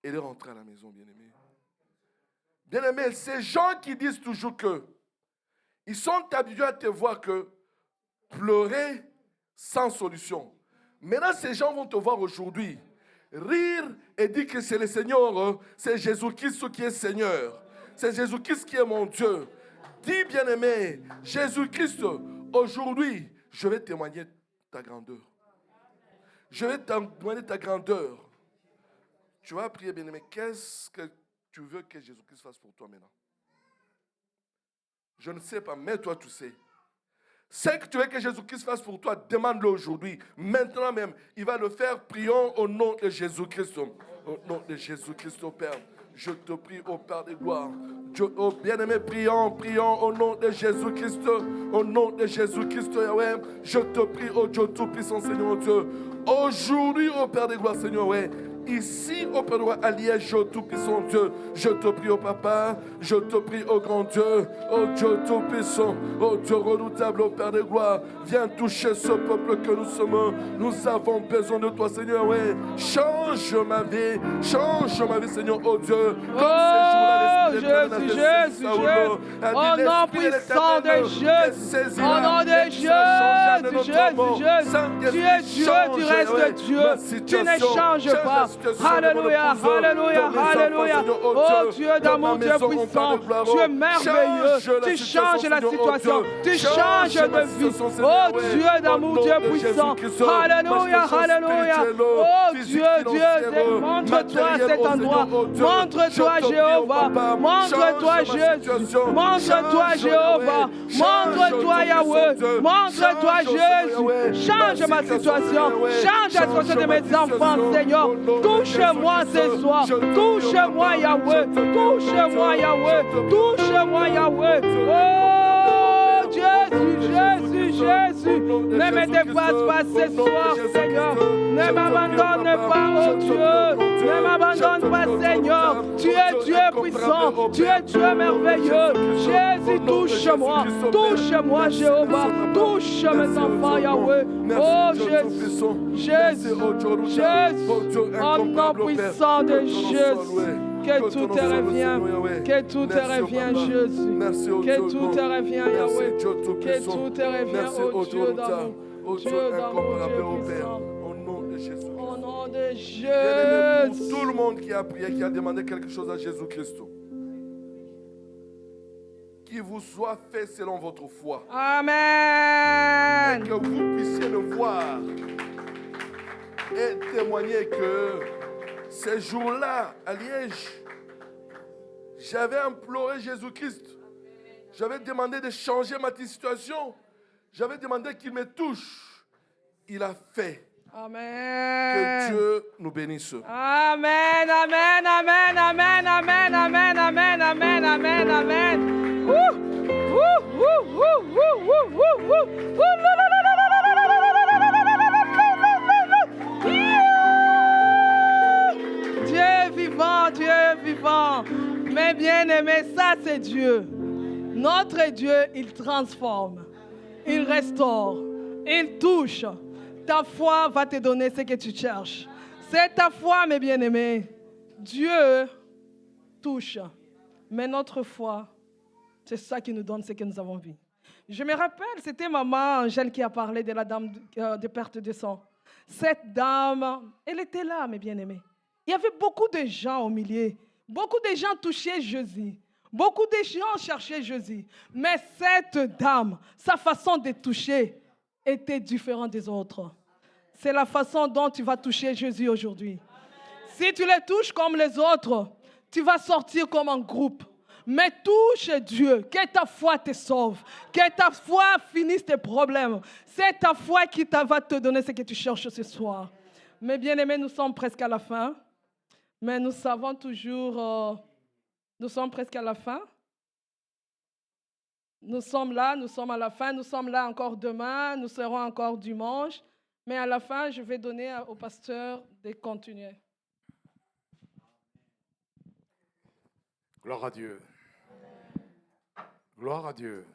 Elle est rentrée à la maison, bien-aimée. Bien-aimé, ces gens qui disent toujours que ils sont habitués à te voir que pleurer sans solution. Maintenant, ces gens vont te voir aujourd'hui rire et dire que c'est le Seigneur, c'est Jésus-Christ qui est Seigneur. C'est Jésus-Christ qui est mon Dieu. Dis, bien-aimé, Jésus-Christ, aujourd'hui, je vais témoigner ta grandeur. Je vais témoigner ta grandeur. Tu vas prier, bien-aimé, qu'est-ce que tu veux que Jésus-Christ fasse pour toi maintenant? Je ne sais pas, mais toi, tu sais. Ce que tu veux que Jésus-Christ fasse pour toi, demande-le aujourd'hui. Maintenant même, il va le faire. Prions au nom de Jésus-Christ. Au nom de Jésus-Christ, au Père. Je te prie, au Père de gloire. Oh bien-aimé, prions au nom de Jésus-Christ. Au nom de Jésus-Christ, Yahweh. Je te prie, oh Dieu Tout-Puissant, Seigneur Dieu. Aujourd'hui, au Père de gloire, Seigneur, ouais. Ici, au Père de gloire, à Liège, oh Tout-Puissant Dieu. Je te prie, oh Papa. Je te prie, oh grand Dieu. Oh Dieu Tout-Puissant. Oh Dieu redoutable, oh Père de gloire. Viens toucher ce peuple que nous sommes. Nous avons besoin de toi, Seigneur, ouais. Change ma vie, Seigneur, oh Dieu. Oh Jésus, Jésus, au nom puissant de Jésus, au nom de Jésus, tu es Dieu, tu restes Dieu, tu ne changes pas. Alléluia, alléluia, alléluia. Oh Dieu d'amour, Dieu puissant, tu es merveilleux, tu changes la situation, tu changes de vie. Oh Dieu d'amour, Dieu puissant, alléluia, alléluia. Oh Dieu, Dieu, montre-toi cet endroit, montre-toi Jéhovah, montre-toi Jésus, montre-toi Jéhovah, montre-toi Yahweh, montre-toi Jésus. Change ma situation, change la situation de mes enfants, Seigneur. Touche-moi ce soir, touche-moi Yahweh, touche-moi Yahweh, touche-moi Yahweh. Oh Jésus, Jésus, Jésus, ne me dépasse pas ce soir, Seigneur. Ne m'abandonne pas, oh Dieu. Ne m'abandonne pas, Seigneur. Tu es Dieu puissant, tu es Dieu merveilleux. Jésus, touche-moi, touche-moi, Jéhovah. Touche mes enfants, Yahweh. Oh Jésus, Jésus, Jésus, au nom puissant de Jésus. Que tout te revient, que tout te revient, Jésus. Que tout te revient, Yahweh. Que tout te revient, oh Dieu d'amour. Dieu d'amour, Dieu puissant. Au nom de Jésus. Au nom de Jésus. Pour tout le monde qui a prié, qui a demandé quelque chose à Jésus-Christ. Qu'il vous soit fait selon votre foi. Amen. Et que vous puissiez le voir et témoigner que Ces jours-là, à Liège, j'avais imploré Jésus-Christ. J'avais demandé de changer ma situation. J'avais demandé qu'il me touche. Il a fait. Amen. Que Dieu nous bénisse. Amen, amen, amen, amen, amen, amen, amen, amen, amen, amen. Woo! Woo, woo, woo, woo, woo, woo, woo. Woo, la, la, la, la, la, la, la, la, la, la, la, la, la, la, la. Yeah! Dieu est vivant, Dieu est vivant. Mais bien aimé, ça c'est Dieu. Notre Dieu, il transforme, il restaure, il touche. Ta foi va te donner ce que tu cherches. C'est ta foi, mes bien-aimés. Dieu touche. Mais notre foi, c'est ça qui nous donne ce que nous avons vu. Je me rappelle, c'était maman Angèle qui a parlé de la dame de perte de sang. Cette dame, elle était là, mes bien-aimés. Il y avait beaucoup de gens au milieu. Beaucoup de gens touchaient Jésus. Beaucoup de gens cherchaient Jésus. Mais cette dame, sa façon de toucher était différente des autres. C'est la façon dont tu vas toucher Jésus aujourd'hui. Si tu le touches comme les autres, tu vas sortir comme un groupe. Mais touche Dieu, que ta foi te sauve, que ta foi finisse tes problèmes. C'est ta foi qui va te donner ce que tu cherches ce soir. Mes bien-aimés, nous sommes presque à la fin. Mais nous savons toujours, nous sommes presque à la fin. Nous sommes là, nous sommes à la fin, nous sommes là encore demain, nous serons encore dimanche. Mais à la fin, je vais donner au pasteur de continuer. Gloire à Dieu. Gloire à Dieu.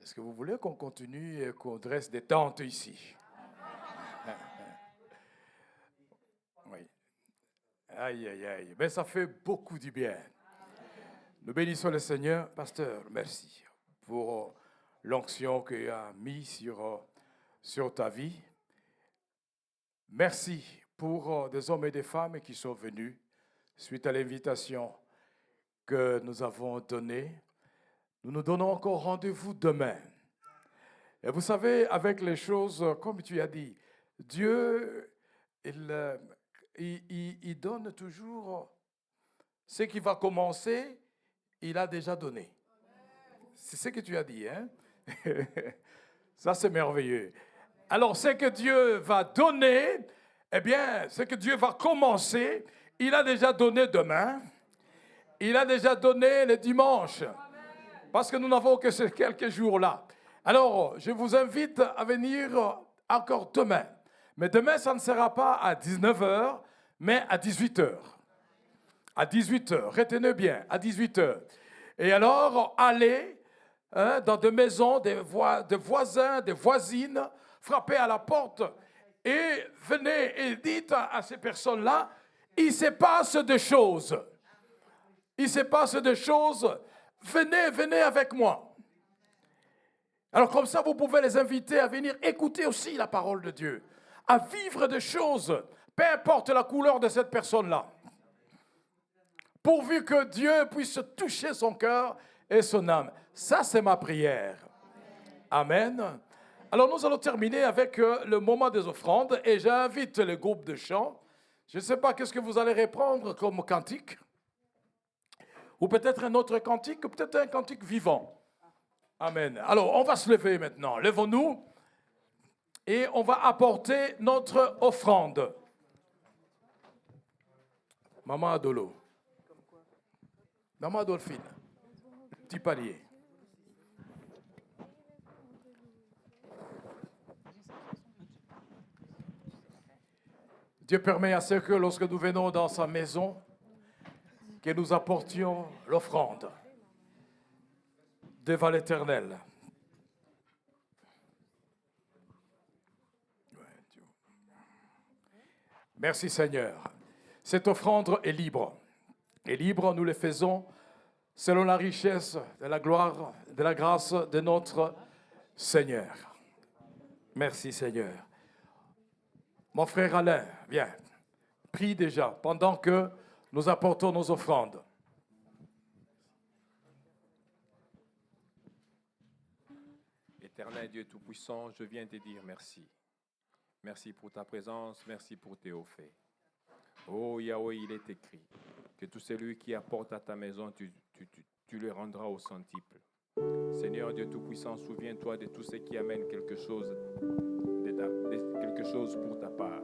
Est-ce que vous voulez qu'on continue et qu'on dresse des tentes ici? Oui. Aïe, aïe, aïe. Mais ça fait beaucoup du bien. Nous bénissons le Seigneur. Pasteur, merci pour l'onction qu'il a mis sur ta vie. Merci pour des hommes et des femmes qui sont venus suite à l'invitation que nous avons donnée. Nous nous donnons encore rendez-vous demain. Et vous savez, avec les choses, comme tu as dit, Dieu, il donne toujours ce qui va commencer, il a déjà donné. C'est ce que tu as dit, hein? Ça, c'est merveilleux. Alors, ce que Dieu va donner, eh bien, ce que Dieu va commencer, il a déjà donné demain. Il a déjà donné le dimanche. Parce que nous n'avons que ces quelques jours-là. Alors, je vous invite à venir encore demain. Mais demain, ça ne sera pas à 19h, mais à 18h. À 18h, retenez bien, à 18h. Et alors, allez dans des maisons, des voisins, des voisines, frappez à la porte et venez et dites à ces personnes-là, il se passe des choses. Il se passe des choses. Venez avec moi. Alors comme ça, vous pouvez les inviter à venir écouter aussi la parole de Dieu, à vivre des choses, peu importe la couleur de cette personne-là. Pourvu que Dieu puisse toucher son cœur et son âme. Ça, c'est ma prière. Amen. Alors, nous allons terminer avec le moment des offrandes et j'invite le groupe de chant. Je ne sais pas qu'est-ce que vous allez reprendre comme cantique. Ou peut-être un autre cantique, ou peut-être un cantique vivant. Amen. Alors, on va se lever maintenant. Levons-nous et on va apporter notre offrande. Maman Adolo. Maman Adolphine. Petit palier. Dieu permet à ce que lorsque nous venons dans sa maison, que nous apportions l'offrande devant l'Éternel. Merci Seigneur. Cette offrande est libre. Et libre, nous le faisons selon la richesse de la gloire, de la grâce de notre Seigneur. Merci Seigneur. Mon frère Alain, viens. Prie déjà pendant que nous apportons nos offrandes. Éternel Dieu Tout-Puissant, je viens te dire merci. Merci pour ta présence, merci pour tes hauts faits. Oh Yahweh, il est écrit que tout celui qui apporte à ta maison, tu le rendras au centuple. Seigneur Dieu Tout-Puissant, souviens-toi de tous ceux qui amènent quelque chose pour ta part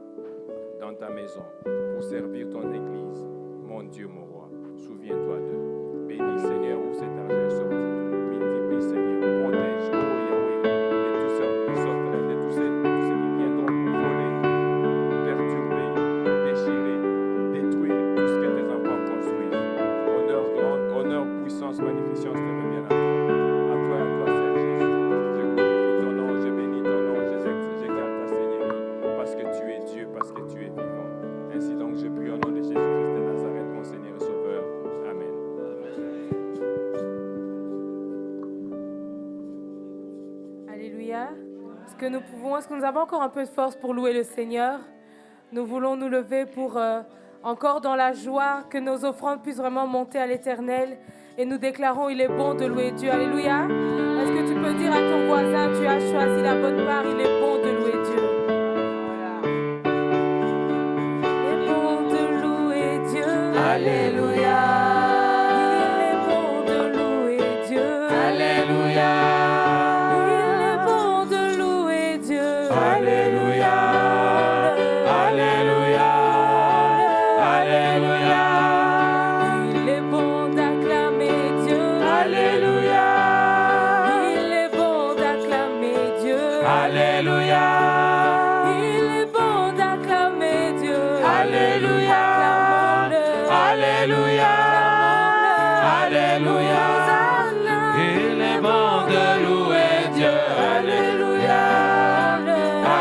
dans ta maison, pour servir ton Église. Mon Dieu, mon roi, souviens-toi d'eux. Bénis, Seigneur, où cet argent est sorti. Multiplie, Seigneur. Protège, oh Yahweh, de tous ceux qui viendront pour voler, perturber, déchirer, détruire tout ce que tes enfants construisent. Honneur, puissance, magnificence te reviennent à toi. À toi, Seigneur Jésus. Je glorifie ton nom, je bénis ton nom, j'exalte ta Seigneurie. Parce que tu es Dieu, parce que tu es vivant. Ainsi donc, je prie au nom de Jésus-Christ de Nazareth, mon Seigneur et Sauveur. Amen. Alléluia. Est-ce que nous avons encore un peu de force pour louer le Seigneur? Nous voulons nous lever pour encore dans la joie que nos offrandes puissent vraiment monter à l'Éternel. Et nous déclarons, il est bon de louer Dieu. Alléluia. Est-ce que tu peux dire à ton voisin, tu as choisi la bonne part, il est bon de louer Dieu. Il est bon de louer Dieu. Alléluia. Il est bon de louer Dieu. Alléluia. Il est bon de louer Dieu. Alléluia. Alléluia. Alléluia. Il est bon d'acclamer Dieu. Alléluia. Il est bon d'acclamer Dieu. Alléluia. Il est bon d'acclamer Dieu. Alléluia. Alléluia. Alléluia. Il est bon de louer Dieu. Alléluia.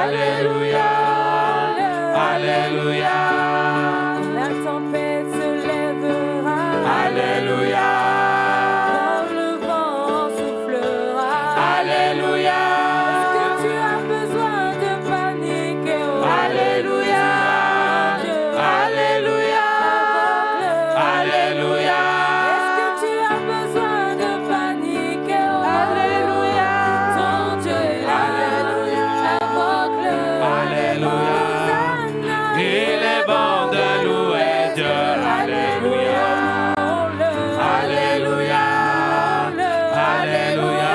Alléluia. Alléluia. La tempête se lèvera. Alléluia. Quand le vent soufflera. Alléluia. Est-ce que tu as besoin de paniquer? Oh, Alléluia. Alléluia. Alléluia. Est-ce que tu as besoin de paniquer? Oh, Alléluia. ton Dieu est là. Alléluia. Invoque-le. Alléluia. Il est bon de louer Dieu. Alléluia. Alléluia. Alléluia.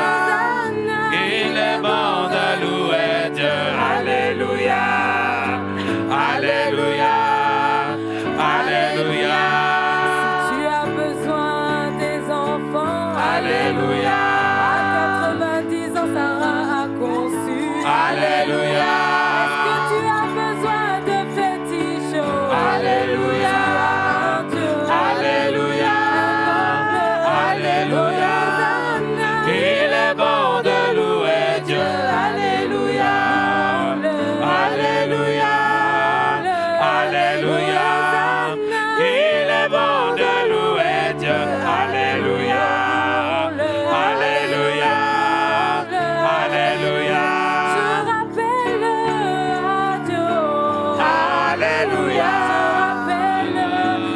Il est bon de louer Dieu. Alléluia. Alléluia. Alléluia. Tu as besoin des enfants. Alléluia. À 90 ans, Sarah a conçu. Alléluia. Est-ce que tu as besoin de petits choses? Alléluia. Alléluia. Alléluia. Il est bon de louer Dieu. Alléluia. Alléluia. Alléluia. Il est bon de louer Dieu. Alléluia. Alléluia. Alléluia. Je rappelle à Dieu. Alléluia. Alléluia.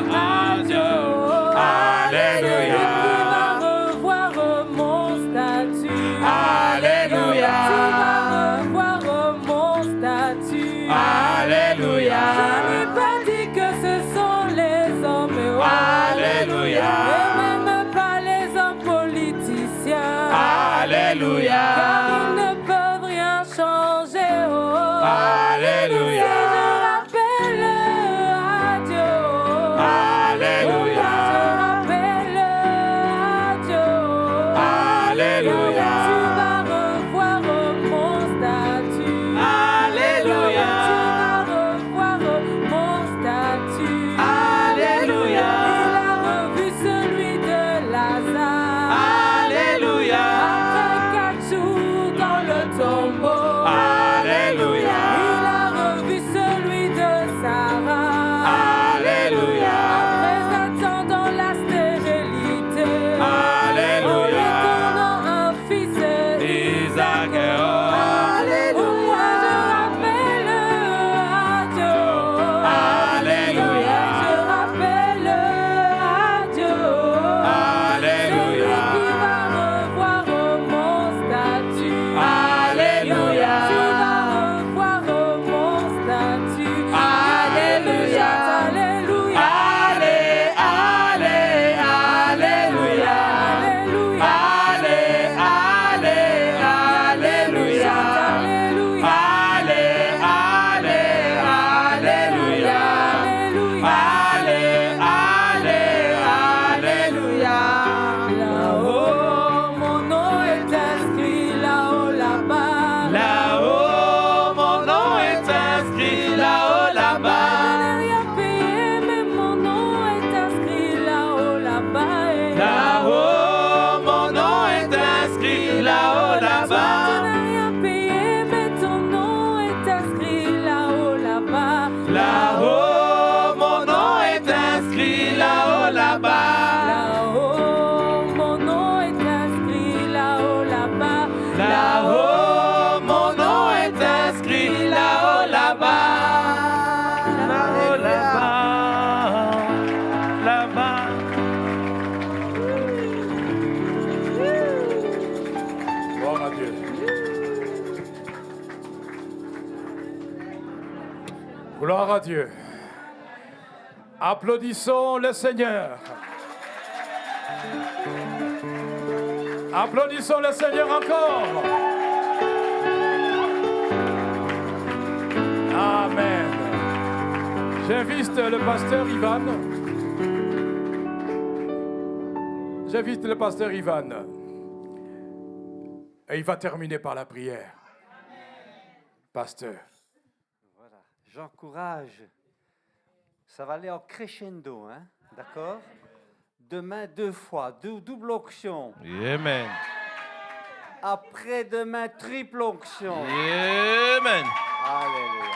Alléluia. Tu vas revoir mon statut. Alléluia. Je n'ai pas dit que ce sont les hommes. Oh. Alléluia. Et même pas les hommes politiciens. Alléluia. Car ils ne peuvent rien changer. Oh. Alléluia. Si je rappelle à Dieu. Alléluia. Je rappelle à Dieu. Alléluia. Tu vas revoir mon statut. Alléluia. Tu vas revoir mon statut. Alléluia. Il a revu celui de Lazare. Alléluia. Après 4 jours dans le tombeau. Alléluia. Il a revu celui de Sarah. Alléluia. Après 7 ans dans la stérilité. Alléluia. En lui donnant un fils. Isaac. Moi je rappelle à Dieu. Alléluia. Je rappelle à Dieu. Alléluia. Celui qui va revoir mon statut. Alléluia. Gloire à Dieu. Applaudissons le Seigneur. Applaudissons le Seigneur encore. Amen. J'invite le pasteur Ivan. J'invite le pasteur Ivan. Et il va terminer par la prière. Pasteur. Voilà, j'encourage. Ça va aller en crescendo, hein? D'accord? Demain, 2 fois, double onction. Amen. Après-demain, triple onction. Amen. Alléluia.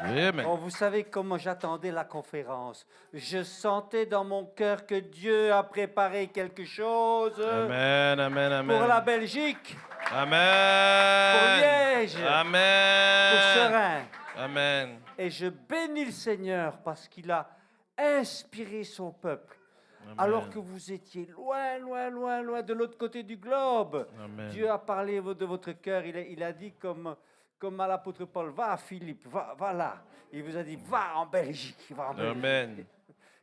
Amen. Bon, vous savez comment j'attendais la conférence. Je sentais dans mon cœur que Dieu a préparé quelque chose. Amen, amen, amen. Pour la Belgique. Amen. Pour Liège. Amen. Pour Serein. Amen. Et je bénis le Seigneur parce qu'il a inspiré son peuple. Amen. Alors que vous étiez loin, loin, loin, loin de l'autre côté du globe. Amen. Dieu a parlé de votre cœur. Il a dit comme à l'apôtre Paul, va à Philippe, va là. Il vous a dit, va en Belgique. Va en Belgique. Amen.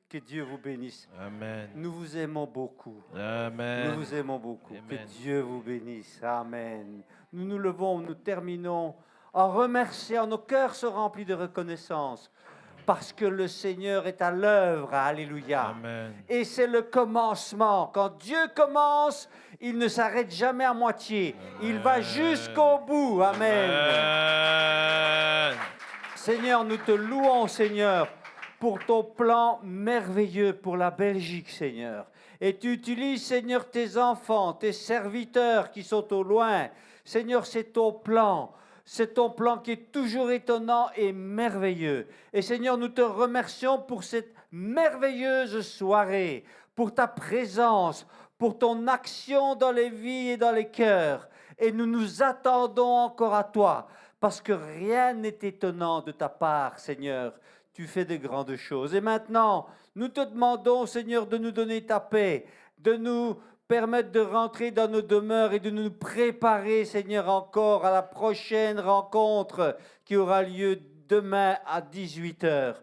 Que Dieu vous bénisse. Amen. Nous vous aimons beaucoup. Amen. Nous vous aimons beaucoup. Amen. Que Dieu vous bénisse. Amen. Nous nous levons, nous terminons en remerciant. Nos cœurs sont remplis de reconnaissance parce que le Seigneur est à l'œuvre. Alléluia. Amen. Et c'est le commencement. Quand Dieu commence, il ne s'arrête jamais à moitié. Il va jusqu'au bout. Amen. Amen. Seigneur, nous te louons, Seigneur, pour ton plan merveilleux pour la Belgique, Seigneur. Et tu utilises, Seigneur, tes enfants, tes serviteurs qui sont au loin. Seigneur, c'est ton plan. C'est ton plan qui est toujours étonnant et merveilleux. Et Seigneur, nous te remercions pour cette merveilleuse soirée, pour ta présence, pour ton action dans les vies et dans les cœurs. Et nous nous attendons encore à toi, parce que rien n'est étonnant de ta part, Seigneur. Tu fais de grandes choses. Et maintenant, nous te demandons, Seigneur, de nous donner ta paix, de nous permettre de rentrer dans nos demeures et de nous préparer, Seigneur, encore à la prochaine rencontre qui aura lieu demain à 18h.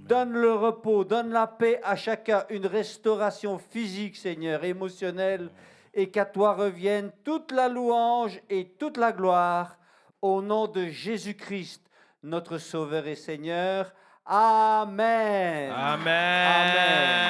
Donne le repos, donne la paix à chacun, une restauration physique, Seigneur, émotionnelle, et qu'à toi revienne toute la louange et toute la gloire au nom de Jésus-Christ, notre Sauveur et Seigneur. Amen. Amen. Amen.